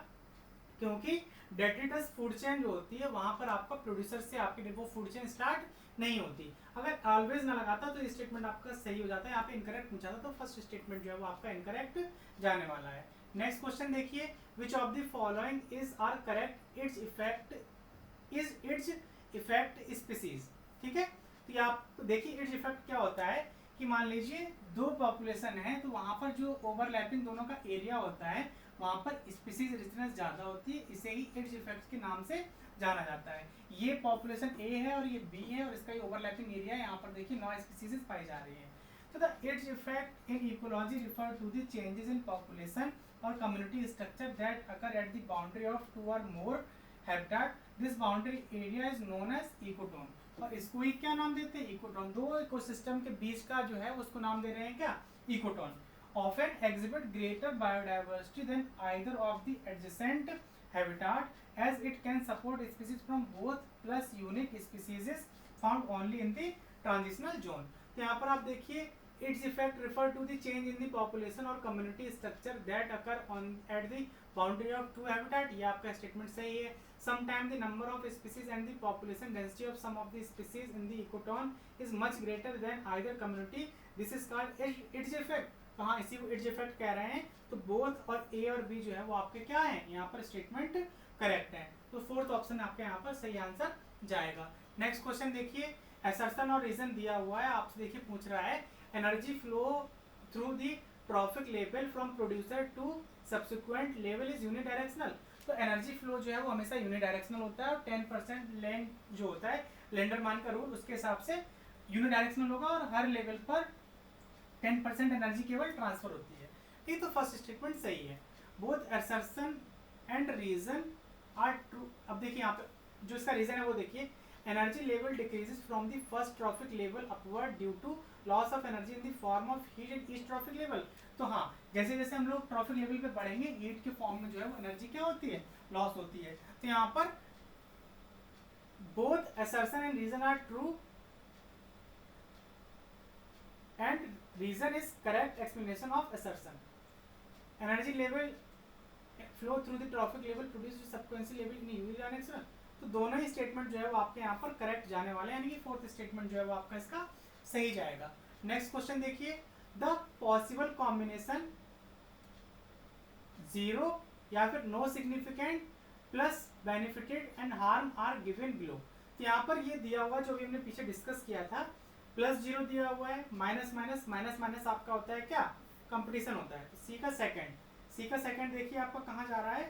क्योंकि डेट्रिटस फूड चेन जो होती है वहां पर आपका प्रोड्यूसर से आपकी वो फूड चेन स्टार्ट नहीं होती। अगर ऑलवेज ना लगाता तो ये स्टेटमेंट आपका सही हो जाता है, यहाँ पे इनकरेक्ट पूछा था तो फर्स्ट स्टेटमेंट जो है वो आपका इनकरेक्ट जाने वाला है। नेक्स्ट क्वेश्चन देखिए, which of the following is are correct, it's effect species. ठीक है, तो आप देखिए इट्स इफेक्ट क्या होता है कि मान लीजिए दो पॉपुलेशन है तो वहां पर जो ओवरलैपिंग दोनों का एरिया होता है वहां पर स्पीसीज रिचनेस ज्यादा होती है, इसे ही इट्स इफेक्ट के नाम से जाना जाता है। ये पॉपुलेशन ए है और ये बी है और इसका ये ओवरलैपिंग एरिया है, यहाँ पर देखिए 9 स्पीसीज पाई जा रही है। तो the its effect in ecology refer to the changes in population और community structure that occur at the boundary of 2 और more habitat. This boundary area is known as ecotone. और इसको ही क्या नाम देते हैं, इकोटोन। दो इकोसिस्टम के बीच का जो है उसको नाम दे रहे हैं क्या, ecotone. Often exhibit greater biodiversity than either of the adjacent habitat, as it can support species from both plus unique species is found only in the transitional zone। तो यहाँ पर आप देखिए its effect refer to the change in the population or community structure that occur on at the boundary of two habitat। ये आपका statement सही है। Sometimes the number of species and the population density of some of the species in the ecotone is much greater than either community। This is called its effect। तो हाँ, इसी को its effect कह रहे हैं। तो बोथ और ए और बी जो है वो आपके क्या है, यहाँ पर स्टेटमेंट करेक्ट है। तो फोर्थ ऑप्शन आपके यहाँ पर सही आंसर जाएगा। नेक्स्ट क्वेश्चन देखिए, असर्शन और रीजन दिया हुआ है, आपसे देखिए पूछ रहा है energy flow through the trophic level from producer to subsequent level is unidirectional. तो एनर्जी फ्लो जो है वो हमेशा यूनिडायरेक्शनल होता है और 10% लैंड जो होता है लेंडरमान का रूल उसके हिसाब से यूनिडायरेक्शनल होगा और हर लेवल पर 10% एनर्जी केवल ट्रांसफर होती है। ठीक, तो फर्स्ट स्टेटमेंट सही है। Both assertion and reason are true. अब देखिए यहाँ पे जो इसका रीजन है वो देखिए, energy level decreases from the first trophic level upward due to loss of energy in the form of heat and each trophic level. तो हाँ, जैसे जैसे हम लोग ट्रॉफिक लेवल पे बढ़ेंगे हीट के फॉर्म में जो है वो एनर्जी क्या होती है, लॉस होती है। तो यहाँ पर both assertion and reason are true and reason is correct explanation of assertion। energy level flow through the trophic level produce subsequent level in unidirectional। तो दोनों ही स्टेटमेंट जो है वो आपके यहाँ पर करेक्ट जाने वाले हैं, यानी कि फोर्थ स्टेटमेंट जो है वो आपका इसका सही जाएगा। नेक्स्ट क्वेश्चन देखिए, द पॉसिबल कॉम्बिनेशन 0 या फिर no significant plus benefited and harm are given below. तो यहाँ पर ये दिया हुआ जो भी हमने पीछे डिस्कस किया था, +0 दिया हुआ है, माइनस माइनस माइनस माइनस आपका होता है क्या, कंपटीशन होता है। तो सी का सेकंड देखिए आपका कहाँ जा रहा है,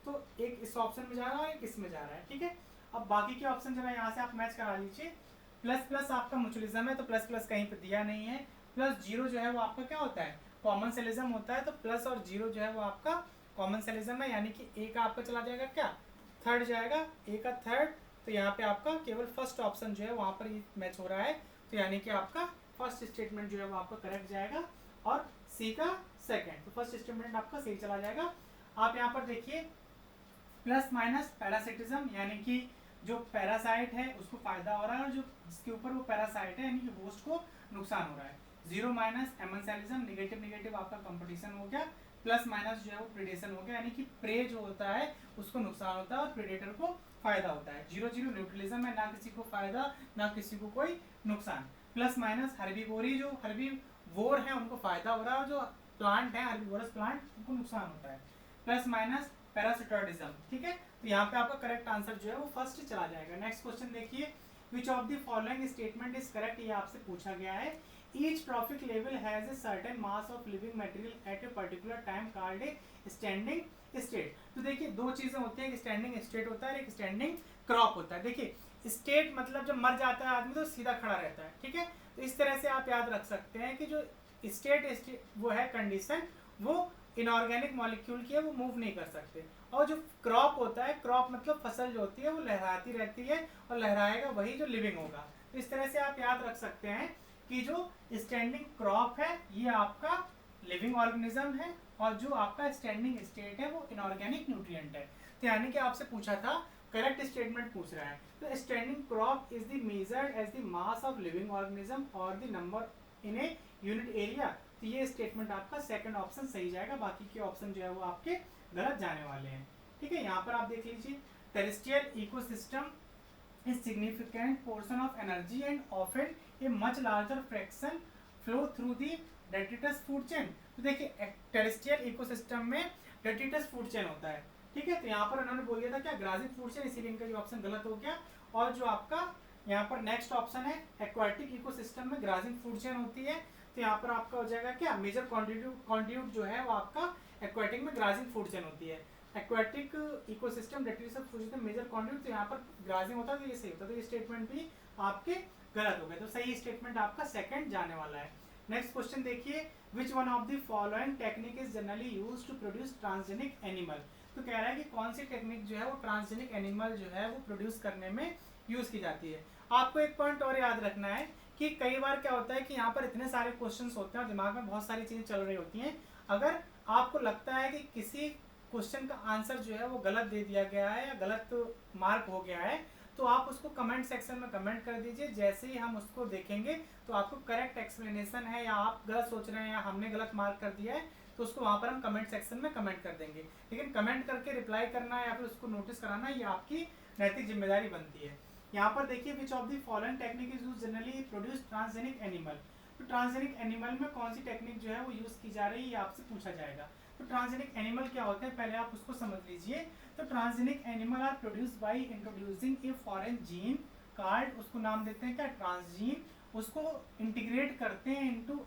तो एक इस ऑप्शन में जा रहा है एक इसमें जा रहा है। ठीक है, अब बाकी के ऑप्शन जो है यहाँ से आप मैच करा लीजिए। प्लस प्लस आपका म्यूचुअलिज्म है तो प्लस प्लस कहीं पे दिया नहीं है। +0 जो है वो आपका क्या होता है, कॉमन सेलिज्म होता है। तो प्लस और 0 जो है वो आपका कॉमन सेलिज्म है, यानी कि ए का आपका चला जाएगा क्या, थर्ड जाएगा, ए का थर्ड। तो यहाँ पे आपका केवल फर्स्ट ऑप्शन जो है वहाँ पर मैच हो रहा है, तो यानी कि आपका फर्स्ट स्टेटमेंट जो है वो आपका करेक्ट जाएगा और सी का सेकंड। तो फर्स्ट स्टेटमेंट आपका सही चला जाएगा। आप यहाँ पर देखिए प्लस माइनस पैरासिटिज्म, यानी कि जो पैरासाइट है उसको फायदा हो रहा है और जो जिसके ऊपर वो पैरासाइट है यानी कि होस्ट को नुकसान हो रहा है। 0 माइनस एमेंसेलिज्म, नेगेटिव नेगेटिव आपका कंपटीशन हो गया। प्लस माइनस जो है वो प्रेडेशन हो गया, यानी कि प्रे जो होता है उसको नुकसान होता है और प्रेडेटर को फायदा होता है। 0-0 न्यूट्रलिज्म है, ना किसी को फायदा ना किसी को कोई नुकसान। प्लस माइनस हर्बीवोरी, जो हर्बीवोर है उनको फायदा हो रहा है और जो प्लांट है हर्बीवोरस प्लांट उनको नुकसान होता है। Plus minus parasitoidism. ठीक है, तो यहाँ पे आपका करेक्ट आंसर जो है वो फर्स्ट चला जाएगा। नेक्स्ट क्वेश्चन देखिए, which of the following statement is correct, ये आपसे पूछा गया है। Each trophic level has a certain mass of living material at a particular time called a standing state. तो देखिए दो चीजें होती है, एक स्टैंडिंग स्टेट होता है, एक स्टैंडिंग क्रॉप होता है। देखिए स्टेट मतलब जब मर जाता है आदमी तो सीधा खड़ा रहता है। ठीक है, तो इस तरह से आप याद रख सकते हैं कि जो स्टेट वो है कंडीशन, वो इनऑर्गेनिक मॉलिक्यूल की है, वो मूव नहीं कर सकते। और जो क्रॉप होता है, क्रॉप मतलब फसल जो होती है वो लहराती रहती है और लहराएगा वही जो लिविंग होगा। तो इस तरह से आप याद रख सकते हैं कि जो स्टैंडिंग क्रॉप है ये आपका लिविंग ऑर्गेनिज्म है और जो आपका स्टैंडिंग स्टेट है वो इनऑर्गेनिक न्यूट्रिएंट है। तो यानी कि आपसे पूछा था, करेक्ट स्टेटमेंट पूछ रहा है। तो standing crop is the measured as the mass of living organism और the number in a unit area. तो ये स्टेटमेंट आपका सेकंड ऑप्शन सही जाएगा, बाकी के ऑप्शन जो है वो आपके गलत जाने वाले हैं। ठीक है, यहाँ पर आप देख लीजिए terrestrial ecosystem is significant portion of energy and often a much larger fraction flow through the detritus food chain। तो देखिए टेरेस्ट्रियल इकोसिस्टम में डेट्रिटस फूड चेन होता है, ठीक है। तो यहाँ पर उन्होंने बोल दिया था क्या ग्रासिक फूड चेन, इसीलिए इनका ये ऑप्शन गलत हो गया। और जो आपका यहाँ पर नेक्स्ट ऑप्शन है एक्वाटिक इकोसिस्टम में ग्रासिक फूड चेन होती है, तो यहाँ पर आपका हो जाएगा क्या मेजर कॉन्ट्रीब्यूट जो है वो आपका एक्वाटिक में ग्रासिक फूड चेन होती है। Aquatic ecosystem detritus food chain major contribute, तो यहाँ पर ग्रासिक होता है तो ये सही होता है, तो ये स्टेटमेंट भी आपके गलत हो गए, तो सही स्टेटमेंट आपका सेकंड जाने वाला है। नेक्स्ट क्वेश्चन देखिए, which one of the following technique is generally used to produce transgenic animal. तो कह रहा है कि कौन सी टेक्निक जो है वो ट्रांसजेनिक एनिमल जो है वो प्रोड्यूस करने में यूज की जाती है। आपको एक पॉइंट और याद रखना है कि कई बार क्या होता है कि यहाँ पर इतने सारे क्वेश्चंस होते हैं और दिमाग में बहुत सारी चीजें चल रही होती हैं। अगर आपको लगता है कि किसी क्वेश्चन का आंसर जो है वो गलत दे दिया गया है या गलत मार्क हो गया है, तो आप उसको कमेंट सेक्शन में कमेंट कर दीजिए। जैसे ही हम उसको देखेंगे तो आपको करेक्ट एक्सप्लेनेशन है या आप गलत सोच रहे हैं या हमने गलत मार्क कर दिया है, तो उसको वहाँ पर हम कमेंट सेक्शन में कमेंट कर देंगे। लेकिन कमेंट करके रिप्लाई करना या फिर उसको नोटिस कराना ये आपकी नैतिक जिम्मेदारी बनती है। यहाँ पर देखिए which of the following technique is used generally produce transgenic animal. तो ट्रांसजेनिक एनिमल में कौन सी टेक्निक जो है वो यूज की जा रही है ये आपसे पूछा जाएगा। तो ट्रांसजेनिक एनिमल क्या होते हैं पहले आप उसको समझ लीजिए। तो transgenic animal are produced by introducing a foreign gene card, उसको नाम देते हैं क्या ट्रांसजीन, उसको इंटीग्रेट करते हैं into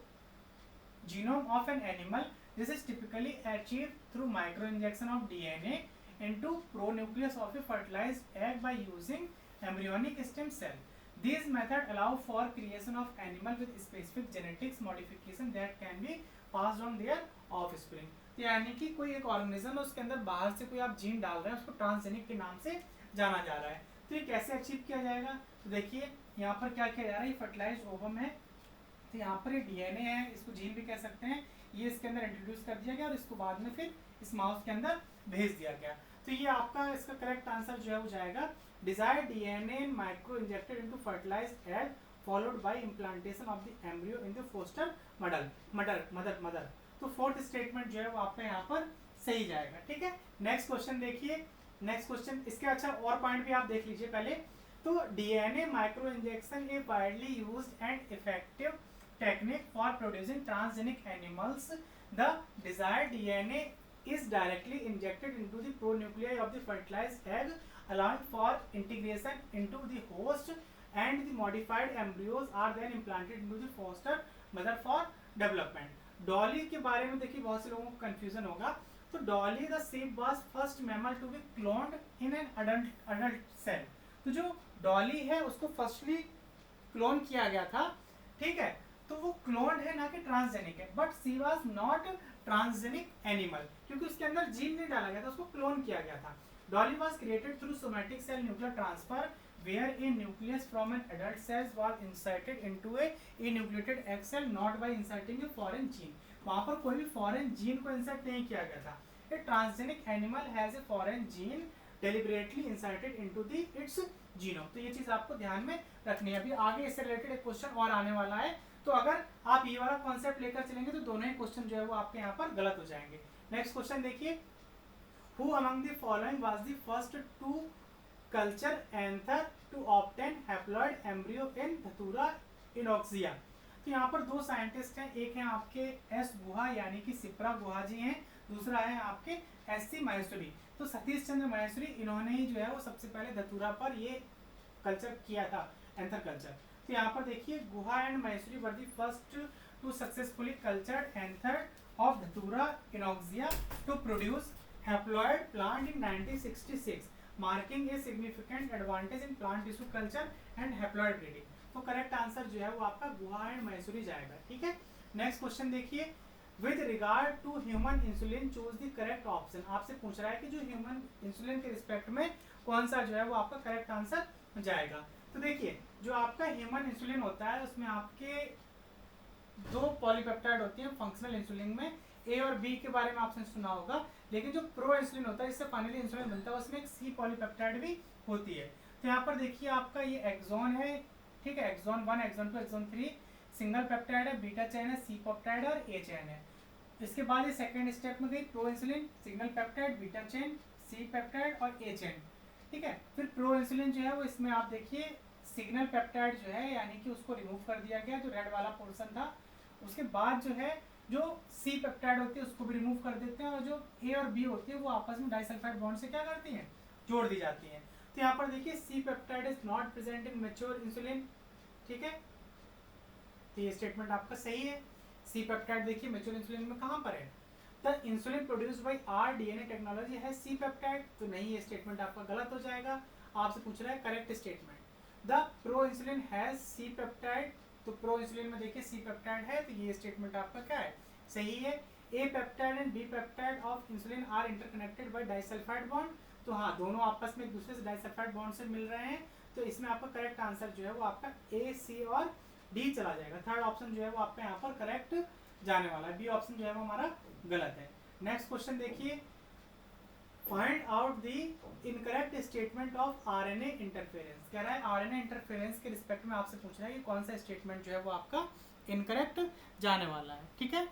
genome of an animal. This is typically achieved through micro injection of DNA into pronucleus of a fertilized egg by using embryonic stem cell. These methods allow for creation of animal with specific genetics modification that can be passed on their offspring। तो यानी कि कोई एक organism है उसके अंदर बाहर से कोई आप जीन डाल रहे हैं, उसको ट्रांसजेनिक के नाम से जाना जा रहा है। तो ये कैसे अचीव किया जाएगा, तो देखिए यहाँ पर क्या किया जा रहा है, फर्टिलाइज्ड ओवम है, तो यहाँ पर ये डीएनए है, इसको जीन भी कह सकते हैं, ये इसके अंदर इंट्रोड्यूस कर दिया गया और इसको बाद में फिर इस माउस के अंदर भेज दिया गया। तो ये आपका इसका करेक्ट आंसर जो है वो जाएगा desired DNA micro injected into fertilized egg followed by implantation of the embryo in the foster mother। तो फोर्थ स्टेटमेंट जो है वो आपका यहाँ पर सही जाएगा, ठीक है। नेक्स्ट क्वेश्चन देखिए, नेक्स्ट क्वेश्चन इसके अच्छा और पॉइंट भी आप देख लीजिए पहले। तो DNA micro injection A widely used and effective technique for producing transgenic animals. The desired DNA is directly injected into the pronuclei of the fertilized egg, allowing for integration into the host, and the modified embryos are then implanted into the foster mother for development। Dolly के बारे में देखिए बहुत से लोगों को confusion होगा। तो Dolly the sheep was first mammal to be cloned in an adult cell। तो जो डॉली है उसको फर्स्टली क्लोन किया गया था, ठीक है, तो वो क्लोन्ड है ना कि ट्रांसजेनिक है, but she was not transgenic animal क्योंकि उसके अंदर जीन नहीं डाला गया था, उसको क्लोन किया गया था। Dolly was created through somatic cell nuclear transfer where a nucleus from an adult cells was inserted into a enucleated egg cell not by inserting a foreign gene। वहाँ पर कोई भी फॉरेन जीन को insert नहीं किया गया था। A transgenic animal has a foreign gene deliberately inserted into the its genome। तो ये चीज आपको ध्यान में रखनी है। अभी आगे इससे रिलेटेड एक क्वेश्चन और आने वाला है, तो अगर आप ये वाला कॉन्सेप्ट लेकर चलेंगे तो दोनों ही क्वेश्चन जो है वो आपके यहाँ पर गलत हो जाएंगे। नेक्स्ट क्वेश्चन देखिए, who among the following was the first to culture anther to obtain haploid embryo in Datura innoxia. तो यहाँ पर दो साइंटिस्ट हैं, एक है आपके एस गुहा यानी कि सिप्रा गुहा जी हैं, दूसरा है आपके एस सी माहेश्वरी। तो सतीश चंद्र माहेश्वरी इन्होंने ही जो है वो सबसे पहले धतूरा पर ये कल्चर किया था, एंथर कल्चर। तो यहाँ पर देखिए Guha and Maheshwari were the first to successfully cultured anther of Datura innoxia to produce haploid plant in 1966, marking a significant advantage in plant tissue culture and haploid breeding. तो करेक्ट आंसर जो है वो आपका गुहा and Maheshwari जाएगा, ठीक है। नेक्स्ट क्वेश्चन देखिए, with regard to human insulin choose the correct option. आपसे पूछ रहा है कि जो ह्यूमन इंसुलिन के रिस्पेक्ट में कौन सा जो है वो आपका करेक्ट आंसर जाएगा। तो देखिए जो आपका ह्यूमन इंसुलिन होता है उसमें आपके दो पॉलीपेप्टाइड होती हैं फंक्शनल इंसुलिन में, ए और बी के बारे में आपने सुना होगा, लेकिन जो प्रो इंसुलिन होता है इससे फाइनली इंसुलिन बनता है उसमें एक सी पॉलीपेप्टाइड भी होती है। तो यहाँ पर देखिए आपका ये एक्सॉन है, ठीक है, exon 1, exon 2, exon 3 single peptide है, बीटा चेन है, सी पेप्टाइड और ए चेन है। इसके बाद ये सेकंड स्टेप में गई pro insulin, single peptide, beta chain, C peptide और एच एन, ठीक है। फिर प्रो इंसुलिन जो है वो इसमें आप देखिए सिग्नल पेप्टाइड जो है यानी कि उसको रिमूव कर दिया गया, जो रेड वाला पोर्शन था। उसके बाद जो है जो सी पेप्टाइड होती है उसको भी रिमूव कर देते हैं, और जो ए और बी होती है वो आपस में डाइसल्फाइड बॉन्ड से क्या करती हैं, जोड़ दी जाती हैं। तो यहाँ पर देखिए C peptide is not present in mature insulin, ठीक है। तो ये स्टेटमेंट आपका सही है। सी पेप्टाइड देखिए मैच्योर इंसुलिन में कहाँ पर है, the insulin produced by R DNA technology है सी पेप्टाइड, तो नहीं, ये स्टेटमेंट आपका गलत हो जाएगा। आपसे पूछ रहा है correct statement, the pro insulin has C peptide, तो प्रो इंसुलिन में देखिए सी पेप्टाइड है, तो ये स्टेटमेंट आपका क्या है, सही है। A peptide and B peptide of insulin are interconnected by disulphide bond, तो हाँ दोनों आपस में एक दूसरे से डाइसल्फाइड बॉन्ड से मिल रहे हैं, तो इसमें आपका करेक्ट आंसर जो है वो आपका ए, सी और डी चला जाएगा। थर्ड ऑप्शन जो है वो आपका यहाँ पर करेक्ट जाने वाला है, बी ऑप्शन जो है वो हमारा गलत है। नेक्स्ट क्वेश्चन देखिए, find out the incorrect statement of RNA interference. कह रहा है आरएनए इंटरफेरेंस के रिस्पेक्ट में आपसे पूछ रहा है कि कौन सा स्टेटमेंट जो है वो आपका इनकरेक्ट जाने वाला है, ठीक है।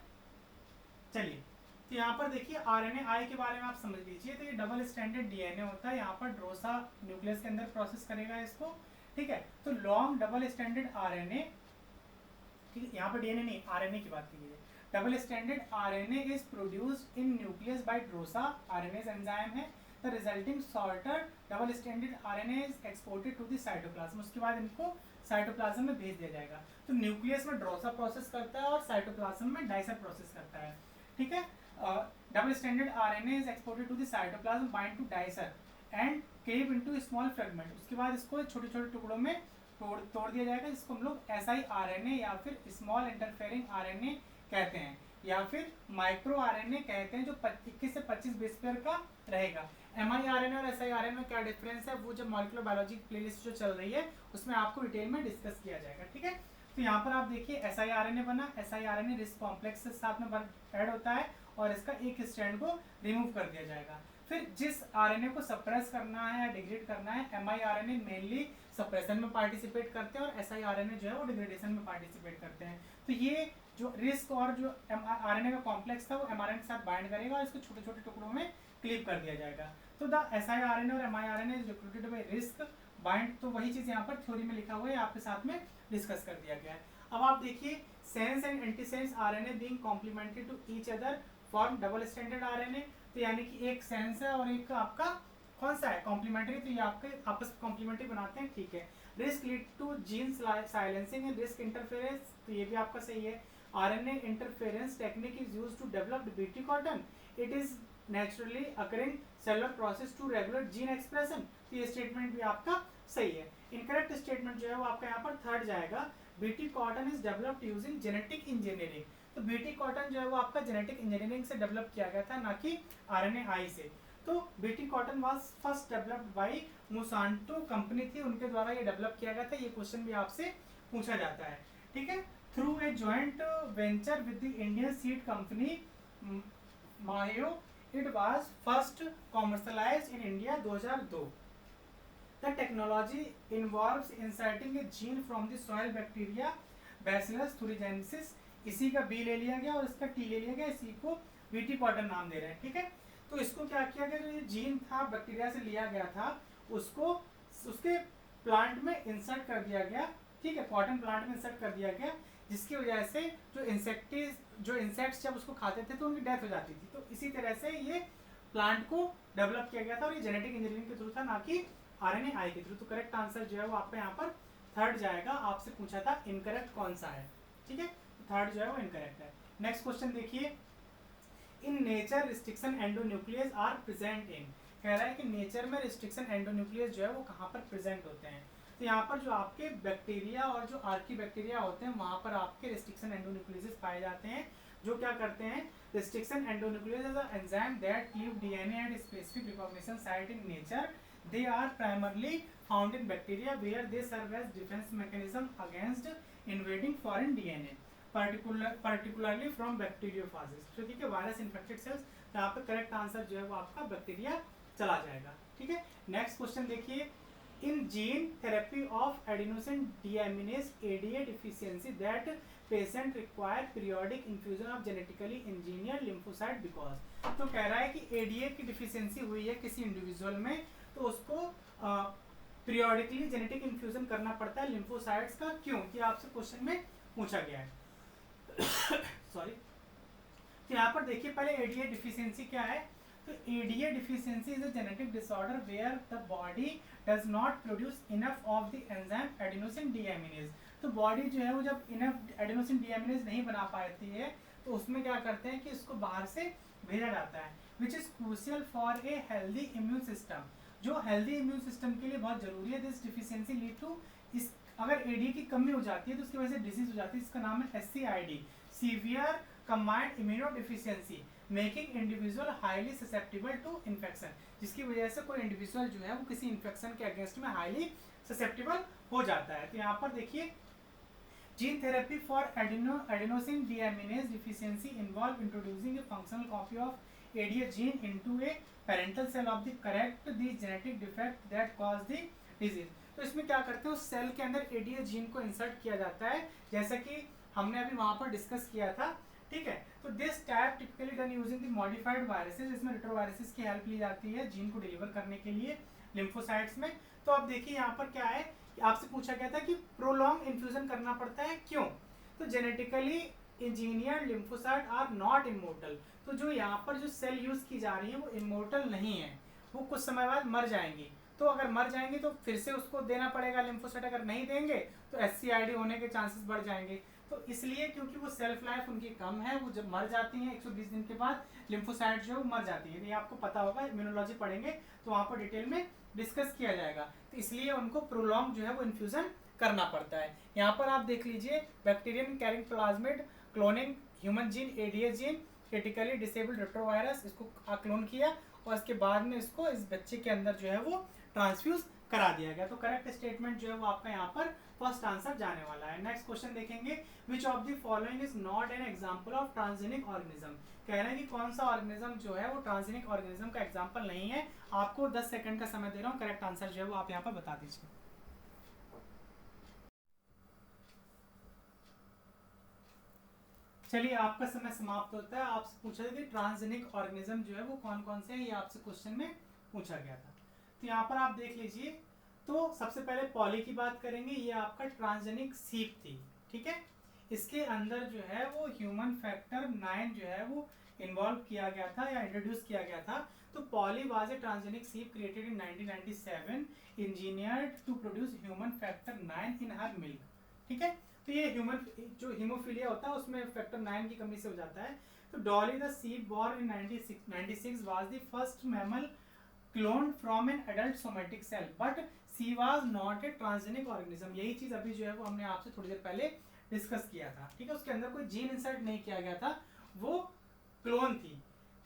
चलिए, तो यहाँ पर देखिए आरएनए आई के बारे में आप समझ लीजिए, तो ये डबल स्ट्रैंडेड डीएनए होता है, यहाँ पर ड्रोसा न्यूक्लियस के अंदर प्रोसेस करेगा इसको, ठीक है। तो लॉन्ग डबल स्ट्रैंडेड आरएनए, यहाँ पर डीएनए नहीं आरएनए की बात की है, double stranded RNA is produced in nucleus by Drosha RNase enzyme है, the resulting shorter double stranded RNA is exported to the cytoplasm, उसके बाद इनको साइटोप्लाज्म में भेज दिया जाएगा। तो न्यूक्लियस में ड्रोसा प्रोसेस करता है और साइटोप्लाज्म में डाइसर प्रोसेस करता है, ठीक है। Double stranded RNA is exported to the cytoplasm bind to Dicer and cleave into small fragment, उसके बाद इसको छोटे छोटे टुकड़ों में तोड़ दिया जाएगा, जिसको हम लोग siRNA या फिर स्मॉल इंटरफेरिंग आरएनए कहते हैं, या फिर माइक्रो आरएनए कहते हैं, जो 21 से 25 बेस पेयर का रहेगा। mRNA और siRNA में क्या डिफरेंस है, वो जब मॉलिक्यूलर बायोलॉजी प्लेलिस्ट जो चल रही है उसमें आपको डिटेल में डिस्कस किया जाएगा, ठीक है। तो यहाँ पर आप देखिए siRNA बना, siRNA रिस्क कॉम्प्लेक्स के साथ में ऐड होता है और इसका एक स्ट्रैंड को रिमूव कर दिया जाएगा। फिर जिस आरएनए को सप्रेस करना है या डिग्रेड करना है, mRNA मेनली सप्रेशन में पार्टिसिपेट करते हैं और siRNA जो है वो डिग्रेडेशन में पार्टिसिपेट करते हैं। तो ये जो रिस्क और जो आरएनए का कॉम्प्लेक्स था वो mRNA के साथ बाइंड करेगा और इसको छोटे छोटे टुकड़ों में क्लीव कर दिया जाएगा। तो द siRNA और mRNA is recruited bye risk bind, तो वही चीज यहाँ पर थ्योरी में लिखा हुआ है, आपके साथ में डिस्कस कर दिया गया है। अब आप देखिए sense and antisense RNA being complementary to each other form double stranded RNA, तो यानी कि एक सेंस है और एक आपका कौन सा है कॉम्प्लीमेंट्री, तो ये आपके आपस में कॉम्प्लीमेंट्री बनाते हैं, ठीक है। Risk lead to gene silencing and risk interference, तो ये भी आपका सही है। RNA interference technique is used to develop BT cotton, it is naturally occurring cellular process to regulate gene expression, तो ये स्टेटमेंट भी आपका सही है। इनकरेक्ट स्टेटमेंट जो है वो आपका यहाँ पर थर्ड जाएगा, BT cotton is developed using genetic engineering, तो बीटी कॉटन जो है वो आपका जेनेटिक इंजीनियरिंग से डेवलप किया गया था, ना कि आरएनए से। तो BT cotton was first developed by Monsanto company थी, उनके द्वारा ये डेवलप किया गया था, ये क्वेश्चन भी आपसे पूछा जाता है, ठीक है। Through a joint venture with the Indian seed company Mahyco, it was first commercialised in India 2002। The technology involves inserting a gene from the soil bacteria Bacillus thuringiensis, इसी का बी ले लिया गया और इसका टी ले लिया गया, इसी को बीटी कॉटन नाम दे रहे हैं, ठीक है। तो इसको क्या किया गया, जो ये जीन था बैक्टीरिया से लिया गया था उसको उसके प्लांट में इंसर्ट कर दिया गया, ठीक है, कॉटन प्लांट में इंसर्ट कर दिया गया, जिसकी वजह से जो इंसेक्ट्स जब उसको खाते थे तो उनकी डेथ हो जाती थी। तो इसी तरह से ये प्लांट को डेवलप किया गया था और ये जेनेटिक इंजीनियरिंग के थ्रू था, ना कि आरएनए आई के थ्रू। तो करेक्ट आंसर जो है वो आपका यहाँ पर थर्ड जाएगा, आपसे पूछा था इनकरेक्ट कौन सा है, ठीक है, थर्ड जो है वो इनकरेक्ट है। नेक्स्ट क्वेश्चन देखिए, in nature restriction endonuclease are present in, कह रहा है कि नेचर में रिस्ट्रिक्शन एंडोन्यूक्लियस जो है वो कहाँ पर प्रेजेंट होते हैं, तो यहाँ पर जो आपके बैक्टीरिया और जो आर्की बैक्टीरिया होते हैं वहाँ पर आपके रिस्ट्रिक्शन एंडोन्यूक्लियस पाए जाते हैं, जो क्या करते हैं, restriction endonuclease is a enzyme that cleave DNA at specific recognition site in nature, they are primarily found in bacteria where they serve as defense mechanism against invading foreign DNA, particularly from bacteriophages, तो ठीक है, virus infected cells. तो यहाँ पे correct answer जो है वो आपका बैक्टीरिया चला जाएगा, ठीक है। नेक्स्ट क्वेश्चन देखिए, in gene therapy of adenosine deaminase ADA deficiency that patient require periodic infusion of genetically engineer lymphocyte because, तो कह रहा है कि एडीए की डिफिशियंसी हुई है किसी इंडिविजुअल में, तो उसको पीरियोडिकली जेनेटिक इन्फ्यूजन करना पड़ता है लिम्फोसाइट्स का। क्यों? कि आपसे क्वेश्चन में पूछा गया है। सॉरी। तो यहाँ पर देखिए पहले एडीए डिफिशियंसी क्या है। तो ADA deficiency is a genetic disorder where the body does not produce enough of the enzyme adenosine deaminase. तो बॉडी जो है वो जब इनफ एडेनोसिन डीएमिनेज नहीं बना पाती है तो उसमें क्या करते हैं कि इसको बाहर से भेजा जाता है, which is crucial for a healthy immune system, जो हेल्दी इम्यून सिस्टम के लिए बहुत जरूरी है। दिस डिफिशियंसी लीड टू, इस अगर एडी की कमी हो जाती है तो उसकी वजह से डिजीज हो जाती है, इसका नाम है SCID, severe combined immunodeficiency, making individual highly susceptible to infection, जिसकी वजह से कोई इंडिविजुअल जो है वो किसी इन्फेक्शन के अगेंस्ट में हाईली ससेप्टेबल हो जाता है। तो यहाँ पर देखिए gene therapy for adenosine deaminase deficiency involve introducing a functional copy of ADA gene into a parental cell of the correct the genetic defect that cause the disease. तो इसमें क्या करते हैं, उस सेल के अंदर एडीए जीन को insert किया जाता है, जैसा कि हमने अभी वहां पर डिस्कस किया था। ठीक है, तो this type typically done using the modified viruses, इसमें रेट्रोवायरसेस की हेल्प ली जाती है जीन को डिलीवर करने के लिए लिम्फोसाइट्स में। तो अब देखिए यहाँ पर क्या है, आपसे पूछा गया था कि प्रोलॉन्ग इन्फ्यूजन करना पड़ता है, क्यों? तो genetically engineered lymphocyte are not immortal. तो जो यहाँ पर जो सेल यूज की जा रही है वो इमोर्टल नहीं है, वो कुछ समय बाद मर जाएंगी। तो अगर मर जाएंगे तो फिर से उसको देना पड़ेगा लिम्फोसाइट, अगर नहीं देंगे तो SCID होने के चांसेस बढ़ जाएंगे। तो इसलिए क्योंकि वो सेल्फ लाइफ उनकी कम है, वो जब मर जाती हैं 120 दिन के बाद लिम्फोसाइट जो है वो मर जाती है। ये आपको पता होगा, इम्यूनोलॉजी पढ़ेंगे तो वहाँ पर डिटेल में डिस्कस किया जाएगा। तो इसलिए उनको प्रोलॉन्ग जो है वो इन्फ्यूजन करना पड़ता है। यहाँ पर आप देख लीजिए Bactrian carrying plasmid cloning human gene ADA gene critically disabled retrovirus, इसको क्लोन किया और इसके बाद में इसको इस बच्चे के अंदर जो है वो ट्रांसफ्यूज करा दिया गया। तो करेक्ट स्टेटमेंट जो है वो आपका यहाँ पर फर्स्ट आंसर जाने वाला है। नेक्स्ट क्वेश्चन देखेंगे, विच of the following is not an example of transgenic organism. कह रहे हैं कि कौन सा ऑर्गेनिज्म जो है वो ट्रांसजेनिक ऑर्गेनिज्म का एग्जांपल नहीं है। आपको 10 सेकंड का समय दे रहा हूँ, करेक्ट आंसर जो है वो आप यहाँ पर बता दीजिए। चलिए आपका समय समाप्त होता है। आपसे पूछा था कि ट्रांसजेनिक ऑर्गेनिज्म जो है वो कौन कौन से हैं, ये आपसे क्वेश्चन में पूछा गया था। तो यहाँ पर आप देख लीजिए, तो सबसे पहले पॉली की बात करेंगे, ये आपका ट्रांसजेनिक सीप थी। ठीक है, इसके अंदर जो है वो ह्यूमन फैक्टर 9 जो है वो इन्वॉल्व किया गया था या इंट्रोड्यूस किया गया था। तो Polly was a transgenic sheep created in 1997, engineered to produce human factor 9 in her milk. ठीक है, तो ये ह्यूमन जो हीमोफीलिया होता है उसमें फैक्टर 9 की कमी से हो जाता है। तो Dolly the sheep born in 96 was the first mammal cloned from an adult somatic cell, but she was not a transgenic organism. यही चीज अभी जो है वो हमने आपसे थोड़ी देर पहले डिस्कस किया था। ठीक है, उसके अंदर कोई जीन इंसर्ट नहीं किया गया था, वो क्लोन थी।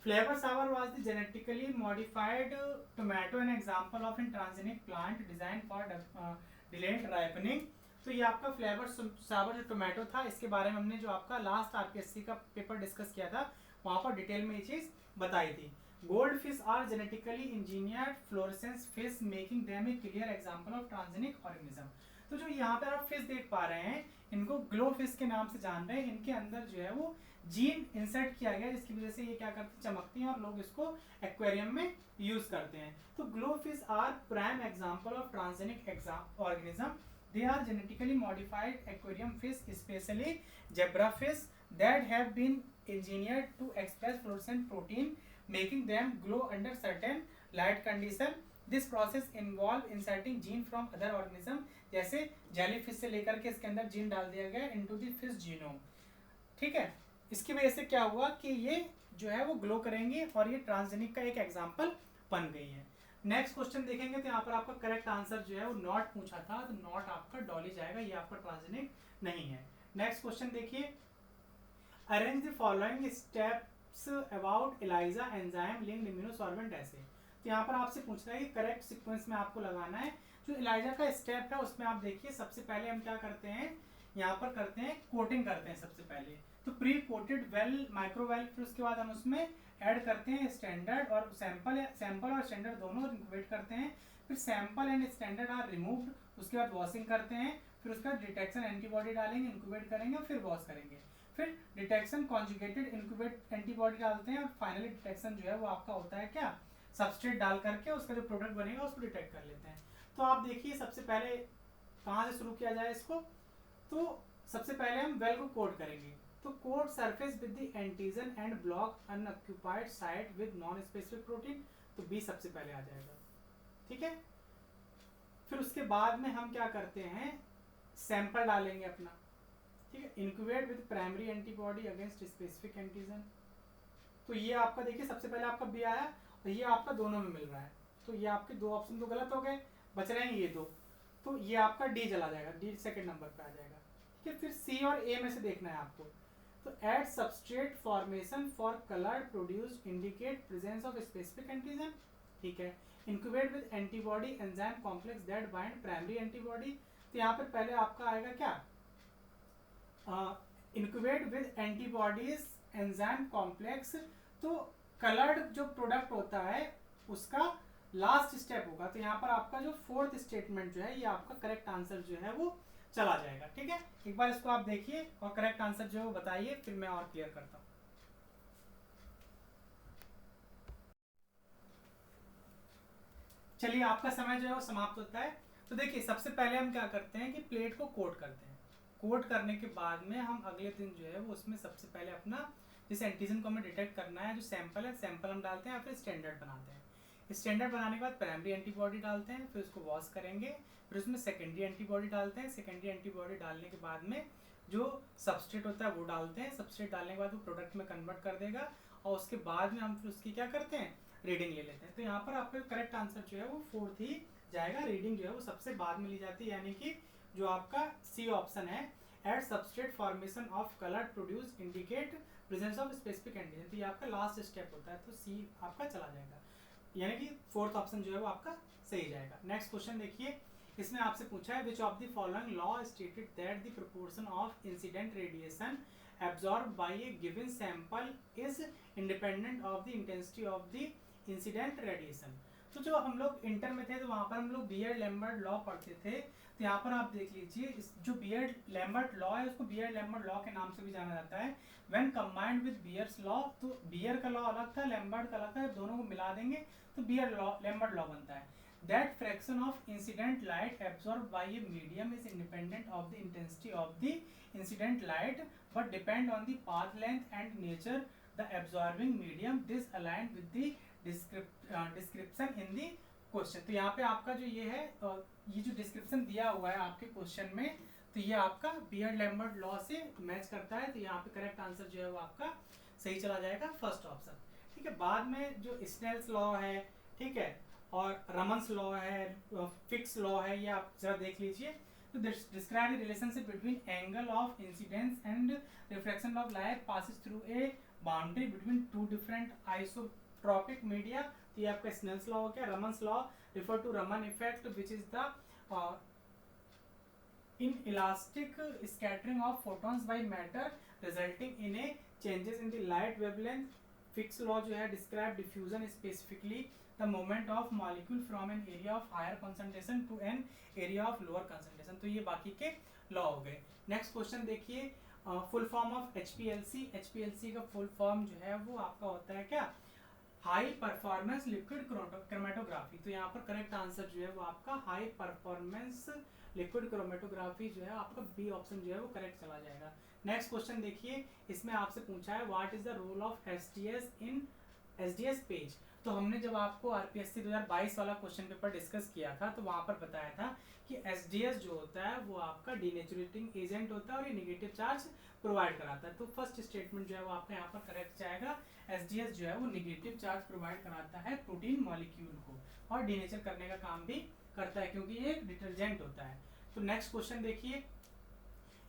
Flavr Savr was the genetically modified tomato, an example of an transgenic plant design for delayed ripening. तो ये आपका फ्लेवर सावर जो टोमेटो था, इसके बारे में हमने जो आपका लास्ट RPSC का पेपर डिस्कस किया था वहां पर डिटेल में ये चीज बताई थी। Gold fish are genetically engineered fluorescence fish, making them a clear example of transgenic organism. तो जो यहाँ पर आप फिश देख पा रहे हैं, इनको ग्लो फिश के नाम से जान रहे हैं। इनके अंदर जो है वो जीन इंसर्ट किया गया, जिसकी वजह से ये क्या करती है, चमकती हैं और लोग इसको एक्वेरियम में यूज करते हैं। तो GloFish are prime example of transgenic organism. They are genetically modified aquarium fish, especially zebrafish, that have been engineered to express fluorescent protein, making them glow under certain light condition. This process involve inserting gene from other organism, जैसे jellyfish से लेकर के इसके अंदर gene डाल दिया गया into the fish genome। ठीक है, इसकी वजह से क्या हुआ कि ये जो है वो ग्लो करेंगे और ये ट्रांसजेनिक का एक एग्जाम्पल बन गई है। नेक्स्ट क्वेश्चन देखेंगे तो यहाँ पर आपका करेक्ट आंसर जो है वो नॉट पूछा था, तो नॉट आपका डॉली जाएगा, ये आपका ट्रांसजेनिक नहीं है। नेक्स्ट क्वेश्चन देखिए, arrange the following steps about ELISA enzyme linked immunosorbent assay. तो यहाँ पर आपसे पूछ रहा है कि करेक्ट सीक्वेंस में आपको लगाना है। जो एलाइजा का स्टेप है उसमें आप देखिए, सबसे पहले हम क्या करते हैं, यहाँ पर करते हैं कोटिंग करते हैं सबसे पहले। तो प्री कोटेड वेल माइक्रोवेल, फिर उसके बाद हम उसमें ऐड करते हैं स्टैंडर्ड और सैंपल और स्टैंडर्ड दोनों इंक्यूबेट करते हैं। फिर sample and standard are removed, उसके बाद वॉशिंग करते हैं। फिर उसके बाद डिटेक्शन एंटीबॉडी डालेंगे, इंक्यूबेट करेंगे और फिर वॉश करेंगे। फिर डिटेक्शन कॉन्जुगेटेड इनक्यूबेट एंटीबॉडी डालते हैं, और फाइनली डिटेक्शन जो है वो आपका होता है क्या, सबस्ट्रेट डाल करके उसका जो प्रोडक्ट बनेगा उसको डिटेक्ट कर लेते हैं। तो आप देखिए सबसे पहले कहाँ से शुरू किया जाए इसको, तो सबसे पहले हम वेल को कोड करेंगे। तो code surface with the antigen and block unoccupied site with non specific protein, तो बी सबसे पहले आ जाएगा, ठीक है। फिर उसके बाद में हम क्या करते हैं, सैंपल डालेंगे अपना, ठीक है। Incubate with primary antibody against specific antigen, तो ये आपका देखिए सबसे पहले आपका बी आया और ये आपका दोनों में मिल रहा है, तो ये आपके दो ऑप्शन तो गलत हो गए, बच रहे हैं ये दो, तो ये आपका डी चला जाएगा, डी सेकंड नंबर पे आ जाएगा, ठीक है। फिर सी और ए में से देखना है आपको, तो add substrate formation for colour produce indicate presence of specific antigen, ठीक है। Incubate with antibody enzyme complex that bind primary antibody, तो यहाँ पर पहले आपका आएगा क्या, incubate with antibodies enzyme complex, तो कलर्ड जो प्रोडक्ट होता है उसका लास्ट स्टेप होगा, तो यहाँ पर आपका जो फोर्थ स्टेटमेंट जो है ये आपका करेक्ट आंसर जो है वो चला जाएगा, ठीक है। एक बार इसको आप देखिए और करेक्ट आंसर जो है वो बताइए, फिर मैं और क्लियर करता हूँ। चलिए आपका समय जो है वो समाप्त होता है। तो देखिए सबसे पहले हम क्या करते हैं कि प्लेट को कोट करते हैं, कोट करने के बाद में हम अगले दिन जो है वो उसमें सबसे पहले अपना जिस एंटीजन को हमें डिटेक्ट करना है, जो सैंपल है, सैंपल हम डालते हैं या फिर स्टैंडर्ड बनाते हैं। स्टैंडर्ड बनाने के बाद प्राइमरी एंटीबॉडी डालते हैं, फिर उसको वॉश करेंगे, फिर उसमें सेकेंडरी एंटीबॉडी डालते हैं, सेकेंडरी एंटीबॉडी डालने के बाद में जो सबस्ट्रेट होता है वो डालते हैं, सबस्ट्रेट डालने के बाद वो प्रोडक्ट में कन्वर्ट कर देगा, और उसके बाद में हम फिर उसकी क्या करते हैं, रीडिंग ले लेते हैं। तो यहाँ पर आपका करेक्ट आंसर जो है वो फोर्थ ही जाएगा, रीडिंग जो है वो सबसे बाद में ली जाती है, यानी कि जो आपका सी ऑप्शन है, at substrate formation of colour produce indicate presence of specific antigen, तो ये आपका लास्ट स्टेप होता है, तो सी आपका चला जाएगा, यानी कि फोर्थ ऑप्शन जो है वो आपका सही जाएगा। नेक्स्ट क्वेश्चन देखिए, इसमें आपसे पूछा है which of the following law stated that the proportion of incident radiation absorbed by a given sample is independent of the intensity of the incident radiation। तो जो हम लोग इंटर में थे तो वहाँ पर हम लोग बियर्ड लैम्बर्ट लॉ पढ़ते थे, तो यहाँ पर आप देख लीजिए जो बियर्ड लैम्बर्ट लॉ है उसको बियर्ड लैम्बर्ट लॉ के नाम से भी जाना जाता है। When combined with bears law, तो बियर का लॉ अलग था, लैम्बर्ट का अलग था, दोनों को मिला देंगे तो बियर्ड लॉ लैम्बर्ट लॉ बनता है। That fraction of incident light absorbed by a medium is independent of the intensity of the incident light but depend on the path length and nature the absorbing medium, this aligned with the description in the question। तो यहाँ पे आपका जो ये है ये जो description दिया हुआ है आपके क्वेश्चन में, तो ये आपका बियर्ड लैम्बर्ट लॉ से मैच करता है, तो यहाँ पे करेक्ट आंसर जो है वो आपका सही चला जाएगा, फर्स्ट ऑप्शन, ठीक है। बाद में जो स्नेल्स लॉ है, ठीक है, और रमन्स लॉ है, फिक्स लॉ है, ये आप जरा देख लीजिए। तो describe the relationship between angle of incidence and reflection of light passes through a boundary between two different isotropic media, तो ये आपका स्नेल्स लॉ हो गया। Raman's law refer to Raman effect which is the inelastic scattering of photons by matter resulting in a changes in the light wavelength। Fick's law जो है describe diffusion specifically the movement of molecule from an area of higher concentration to an area of lower concentration। तो ये बाकी के law हो गए। Next question देखिए, full form of HPLC। HPLC का फुल फॉर्म जो है वो आपका होता है क्या, हाई परफॉर्मेंस लिक्विड क्रोमेटोग्राफी। तो यहाँ पर करेक्ट आंसर जो है वो आपका हाई परफॉर्मेंस लिक्विड क्रोमेटोग्राफी जो है आपका बी ऑप्शन जो है वो करेक्ट चला जाएगा। नेक्स्ट क्वेश्चन देखिए, इसमें आपसे पूछा है what is the role of SDS in SDS PAGE. तो हमने जब आपको आरपीएससी 2022 वाला क्वेश्चन पेपर डिस्कस किया था तो वहां पर बताया था कि एसडीएस जो होता है वो आपका डीनेचुरेटिंग एजेंट होता है और ये नेगेटिव चार्ज प्रोवाइड कराता है। तो फर्स्ट स्टेटमेंट जो है वो आपका यहाँ पर करेक्ट जाएगा, एसडीएस जो है वो नेगेटिव चार्ज प्रोवाइड कराता है प्रोटीन मॉलिक्यूल को और डीनेचर करने का काम भी करता है क्योंकि ये एक डिटर्जेंट होता है। तो नेक्स्ट क्वेश्चन देखिए,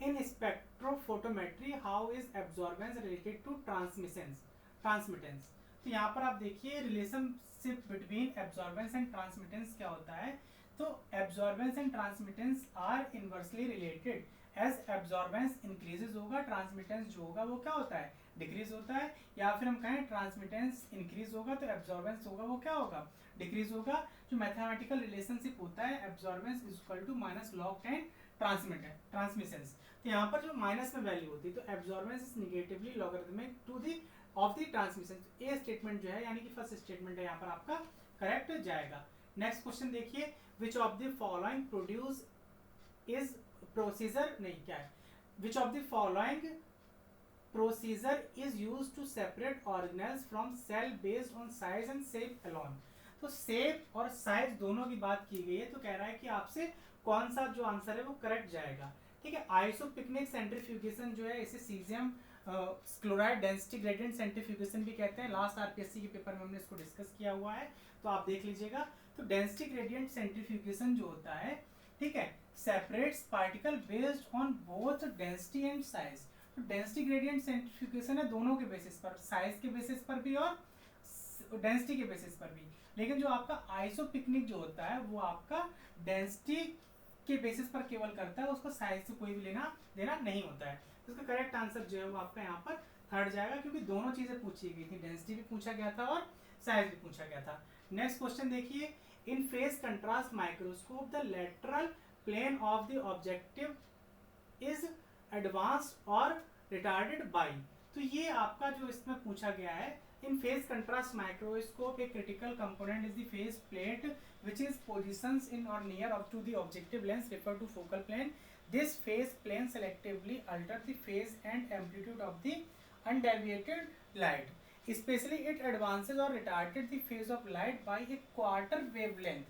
in spectrophotometry how is absorbance related to transmittance. तो यहाँ पर आप देखिए relationship between absorbance and transmittance क्या होता है। तो absorbance and transmittance are inversely related, as absorbance increases होगा ट्रांसमिटेंस जो होगा वो क्या होता है, डिक्रीज होता है। या फिर हम कहें ट्रांसमिटेंस इंक्रीज होगा तो एब्जॉर्बेंस होगा वो क्या होगा, डिक्रीज होगा। जो मैथमेटिकल रिलेशनशिप होता है absorbance is equal to -log 10 transmissions. तो यहाँ पर जो माइनस में वैल्यू होती है तो absorbance is negatively logarithmic to the of the transmission. A statement जो है यानी कि फर्स्ट स्टेटमेंट है यहाँ पर आपका करेक्ट जाएगा। नेक्स्ट क्वेश्चन देखिए, which of the following produce is procedure नहीं क्या है, which of the following procedure is use to separate organelles from cell based on size and shape alone. तो शेप और साइज दोनों की बात की गई है, तो कह रहा है कि आपसे कौन सा जो आंसर है वो करेक्ट जाएगा। ठीक है, आइसोपिकनिक सेंट्रीफ्यूगेशन जो है इसे caesium chloride density gradient centrifugation भी कहते हैं। लास्ट आरपीएससी के पेपर में हमने इसको डिस्कस किया हुआ है, तो आप देख लीजिएगा। तो डेंसिटी ग्रेडियंट सेंट्रीफ्यूगेशन जो होता है, ठीक है, separates particle based on both density and size. तो डेंसिटी ग्रेडियंट सेंट्रीफ्यूगेशन है दोनों के बेसिस पर, साइज के बेसिस पर भी और डेंसिटी के बेसिस पर भी। लेकिन जो आपका आइसोपिकनिक जो होता है वो आपका डेंसिटी के बेसिस पर केवल करता है, उसको साइज से कोई भी लेना देना नहीं होता है। तो इसका करेक्ट आंसर जो है वो आपका यहाँ पर थर्ड जाएगा, क्योंकि दोनों चीजें पूछी गई थी, डेंसिटी भी पूछा गया था और साइज भी पूछा गया था। नेक्स्ट क्वेश्चन देखिए, in phase contrast microscope the lateral plane of the objective is advanced और रिटार्डेड बाई। तो ये आपका जो इसमें पूछा गया है, in phase contrast microscope a critical component is the phase plate which is positions in or near up to the objective lens referred to focal plane. This phase plane selectively alter the phase and amplitude of the undeviated light. Especially it advances or retarded the phase of light by a quarter wavelength.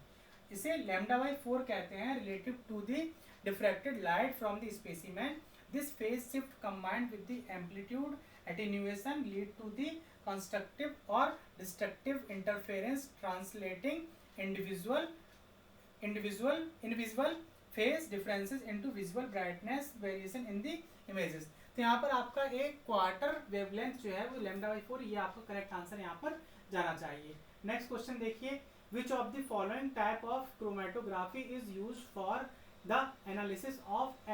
इसे lambda by 4 कहते हैं relative to the diffracted light from the specimen. This phase shift combined with the amplitude attenuation lead to the constructive or destructive interference translating invisible phase differences into visible brightness variation in the images. तो यहाँ पर आपका एक quarter wavelength जो है वो lambda by 4, ये आपका करेक्ट आंसर यहाँ पर जाना चाहिए। नेक्स्ट क्वेश्चन देखिए, which of the following type of chromatography is use for the analysis of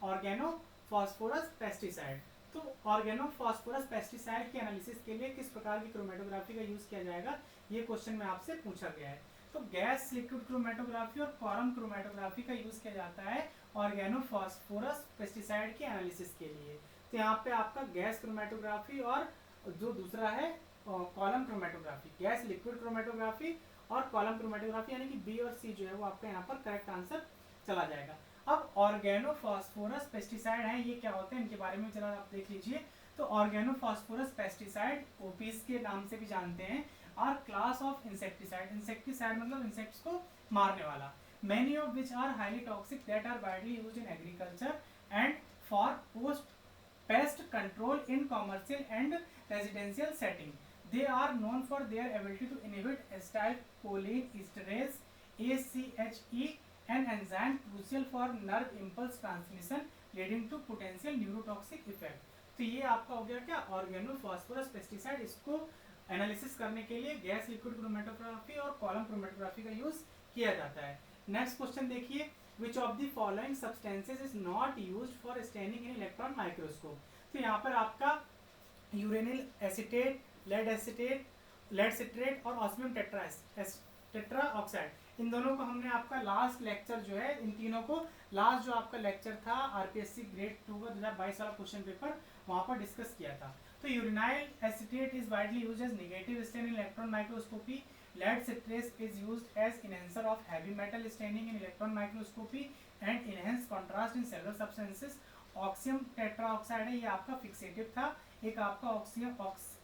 organophosphorus pesticide. तो ऑर्गेनोफॉस्फोरस पेस्टिसाइड के एनालिसिस के लिए किस प्रकार की क्रोमेटोग्राफी का यूज किया जाएगा, ये क्वेश्चन में आपसे पूछा गया है। तो गैस लिक्विड क्रोमेटोग्राफी और कॉलम क्रोमेटोग्राफी का यूज किया जाता है ऑर्गेनोफॉस्फोरस पेस्टिसाइड के एनालिसिस के लिए। तो यहाँ पे आपका गैस क्रोमेटोग्राफी और जो दूसरा है column chromatography, gas liquid chromatography और कॉलम क्रोमेटोग्राफी, यानी कि बी और सी जो है वो आपका यहाँ पर करेक्ट आंसर चला जाएगा। अब ऑर्गेनोफॉस्फोरस पेस्टिसाइड है, ये क्या होते हैं इनके बारे में जरा आप देख लीजिए। तो ऑर्गेनोफॉस्फोरस पेस्टिसाइड ओपीस के नाम से भी जानते हैं, और क्लास ऑफ इंसेक्टिसाइड, इंसेक्टिसाइड मतलब इंसेक्ट्स को मारने वाला। Many of which are highly toxic that are widely used in agriculture and for pest control in commercial and residential setting. They are known for their ability to inhibit acetylcholine esterase ACHE, an enzyme crucial for nerve impulse transmission leading to potential neurotoxic effect. तो ये आपका हो गया क्या, organophosphorus pesticide. इसको analysis करने के लिए गैस लिक्विड क्रोमेटोग्राफी और कॉलम क्रोमेटोग्राफी का यूज किया जाता है। नेक्स्ट क्वेश्चन देखिए, which of the following substances is not used for staining in electron microscope. तो यहाँ पर आपका यूरेनिल एसिटेट, लेड सिट्रेट और ऑस्मियम टेट्रा ऑक्साइड, इन दोनों को हमने आपका लास्ट लेक्चर जो है, इन तीनों को लास्ट जो आपका लेक्चर था आरपीएससी ग्रेड 2 का 2022 वाला क्वेश्चन पेपर, वहाँ पर डिस्कस किया था। तो uranyl acetate is widely used as negative stain in electron microscopy. Lead citrate is used as enhancer of heavy metal staining in electron microscopy and enhance contrast in several substances. Osmium tetroxide है, ये आपका fixative था, एक आपका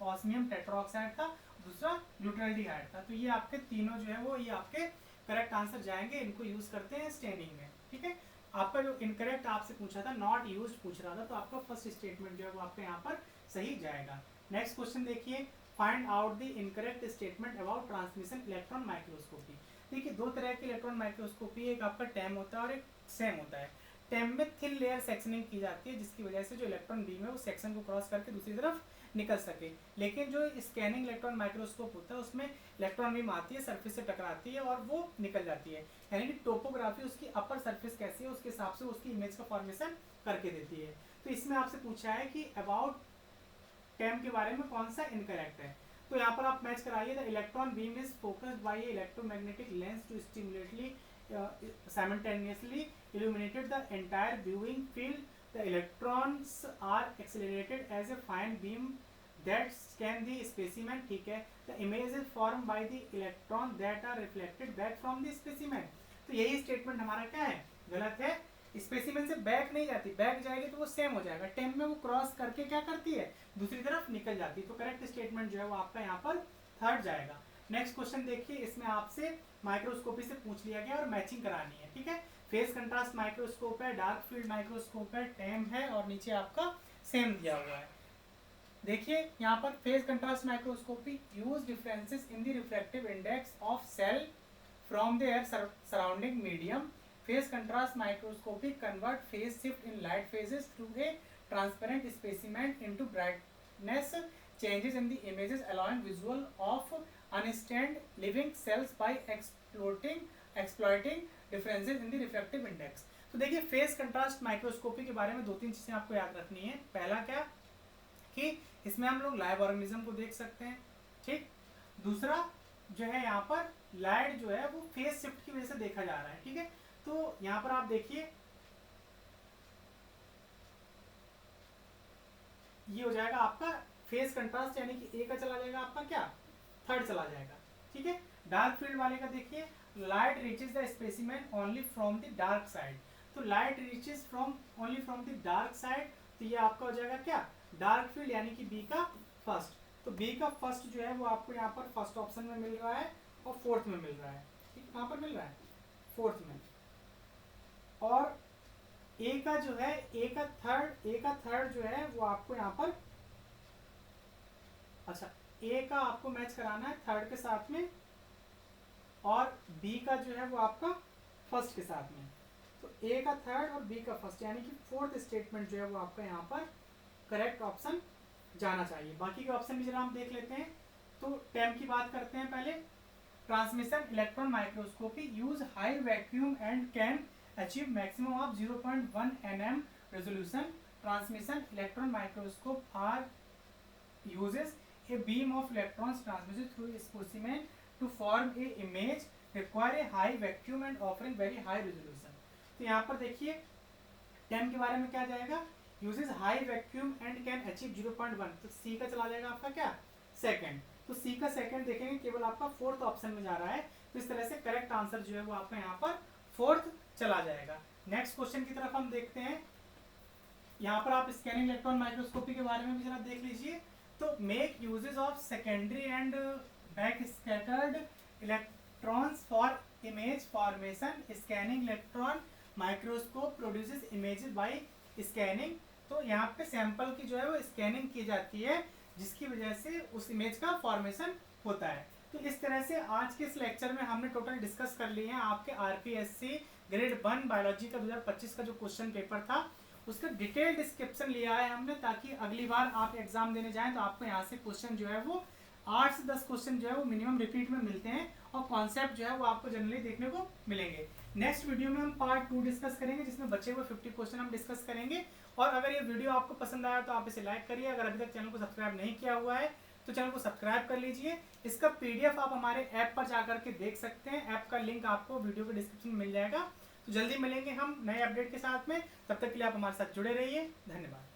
osmium tetroxide था, दूसरा न्यूट्रैल्डिहाइड था। तो ये आपके तीनों जो है वो ये आपके करेक्ट आंसर जाएंगे, इनको यूज करते हैं स्टेनिंग में। ठीक है, आपका जो इनकरेक्ट आपसे पूछा था, नॉट यूज्ड पूछ रहा था, तो आपका फर्स्ट स्टेटमेंट जो है वो आपके यहाँ पर सही जाएगा। नेक्स्ट क्वेश्चन देखिए, find out the incorrect statement about transmission electron microscopy. देखिए दो तरह की इलेक्ट्रॉन माइक्रोस्कोपी, एक आपका टैम होता है और एक सेम होता है। टैम में थिन लेयर सेक्शनिंग की जाती है, जिसकी वजह से जो इलेक्ट्रॉन बीम है वो सेक्शन को क्रॉस करके दूसरी तरफ निकल सके। लेकिन जो स्कैनिंग इलेक्ट्रॉन माइक्रोस्कोप होता है उसमें इलेक्ट्रॉन बीम आती है, सरफेस से टकराती है और वो निकल जाती है, यानी कि टोपोग्राफी उसकी अपर सरफेस कैसी है उसके हिसाब से उसकी इमेज का फॉर्मेशन करके देती है। तो इसमें आपसे पूछा है कि अबाउट टैम के बारे में कौन सा इनकरेक्ट है। तो यहाँ पर आप मैच कराइए, the electron beam is focused by electromagnetic lens to simultaneously simultaneously illuminated the entire viewing field. The electrons are accelerated as a fine beam that scan the specimen. ठीक है, the image is formed by the electron that are reflected back from the specimen. तो यही statement हमारा क्या है, गलत है। Specimen से बैक नहीं जाती, बैक जाएगी तो वो सेम हो जाएगा, टेम में वो क्रॉस करके क्या करती है, दूसरी तरफ निकल जाती है। तो करेक्ट स्टेटमेंट जो है वो आपका यहाँ पर थर्ड जाएगा। नेक्स्ट क्वेश्चन देखिए, इसमें आपसे माइक्रोस्कोपी से पूछ लिया गया और मैचिंग करानी है। ठीक है, फेस कंट्रास्ट माइक्रोस्कोप है, डार्क फील्ड माइक्रोस्कोप है, टेम है और नीचे आपका सेम दिया हुआ है। देखिए यहाँ पर phase contrast microscopy use differences in the refractive index of cell from their surrounding medium. Phase contrast microscopy convert phase shift in light phases through a transparent specimen into brightness changes in the images, allowing visual of unstained living cells by exploiting differences in the refractive index. तो देखिए face contrast microscopy के बारे में दो तीन चीजें आपको याद रखनी है। पहला क्या कि इसमें हम लोग लाइव ऑर्गेनिज्म को देख सकते हैं। ठीक, दूसरा जो है यहाँ पर लाइट जो है वो फेस शिफ्ट की वजह से देखा जा रहा है। ठीक है, तो यहां पर आप देखिए ये हो जाएगा आपका फेस कंट्रास्ट, यानी कि ए का चला जाएगा आपका क्या, थर्ड चला जाएगा। ठीक है, डार्क फील्ड वाले का देखिए light reaches the specimen only from the dark side. तो light reaches only from the dark side, तो ये आपका हो जाएगा क्या, डार्क फील्ड, यानी कि बी का फर्स्ट। तो बी का फर्स्ट जो है वो आपको यहाँ पर फर्स्ट ऑप्शन में मिल रहा है और फोर्थ में मिल रहा है। ठीक, कहाँ पर मिल रहा है, फोर्थ में। और ए का जो है ए का थर्ड जो है वो आपको यहाँ पर, अच्छा ए का आपको मैच कराना है थर्ड के साथ में और बी का जो है वो आपका फर्स्ट के साथ में। तो ए का थर्ड और बी का फर्स्ट, यानी कि फोर्थ स्टेटमेंट जो है वो आपका यहाँ पर करेक्ट ऑप्शन जाना चाहिए। बाकी के ऑप्शन भी जरा हम देख लेते हैं। तो टेम की बात करते हैं पहले। Transmission electron microscopy use high vacuum and can achieve maximum of 0.1 nm resolution. Transmission electron microscope are uses a beam of electrons transmitted through a specimen to form a image, require a high vacuum and offering very high resolution. तो यहाँ पर देखिए टेम के बारे में क्या जाएगा, uses high vacuum and can achieve 0.1, तो सी का चला जाएगा आपका क्या, सेकंड। तो सी का सेकंड देखेंगे केवल आपका फोर्थ ऑप्शन में जा रहा है। तो इस तरह से करेक्ट आंसर जो है वो आपका यहाँ पर फोर्थ चला जाएगा। नेक्स्ट क्वेश्चन की तरफ हम देखते हैं। यहाँ पर आप स्कैनिंग इलेक्ट्रॉन माइक्रोस्कोपी के बारे में भी जरा देख लीजिए। तो make uses of secondary and back scattered electrons for image formation. Scanning electron microscope produces images bye scanning. तो यहाँ पे सैंपल की जो है वो स्कैनिंग की जाती है जिसकी वजह से उस इमेज का फॉर्मेशन होता है। तो इस तरह से आज के इस लेक्चर में हमने टोटल डिस्कस कर लिए हैं आपके आरपीएससी ग्रेड 1 बायोलॉजी का 2025 का जो क्वेश्चन पेपर था उसका डिटेल डिस्क्रिप्शन लिया है हमने, ताकि अगली बार आप एग्जाम देने जाएं तो आपको यहाँ से क्वेश्चन जो है वो 8 से 10 क्वेश्चन जो है वो मिनिमम रिपीट में मिलते हैं और कॉन्सेप्ट जो है वो आपको जनरली देखने को मिलेंगे। नेक्स्ट वीडियो में हम पार्ट 2 डिस्कस करेंगे जिसमें बचे हुए 50 क्वेश्चन हम डिस्कस करेंगे। और अगर ये वीडियो आपको पसंद आया तो आप इसे लाइक करिए। अगर अभी तक चैनल को सब्सक्राइब नहीं किया हुआ है तो चैनल को सब्सक्राइब कर लीजिए। इसका पीडीएफ आप हमारे ऐप पर जाकर के देख सकते हैं। ऐप का लिंक आपको वीडियो के डिस्क्रिप्शन में मिल जाएगा। तो जल्दी मिलेंगे हम नए अपडेट के साथ में, तब तक के लिए आप हमारे साथ जुड़े रहिए। धन्यवाद।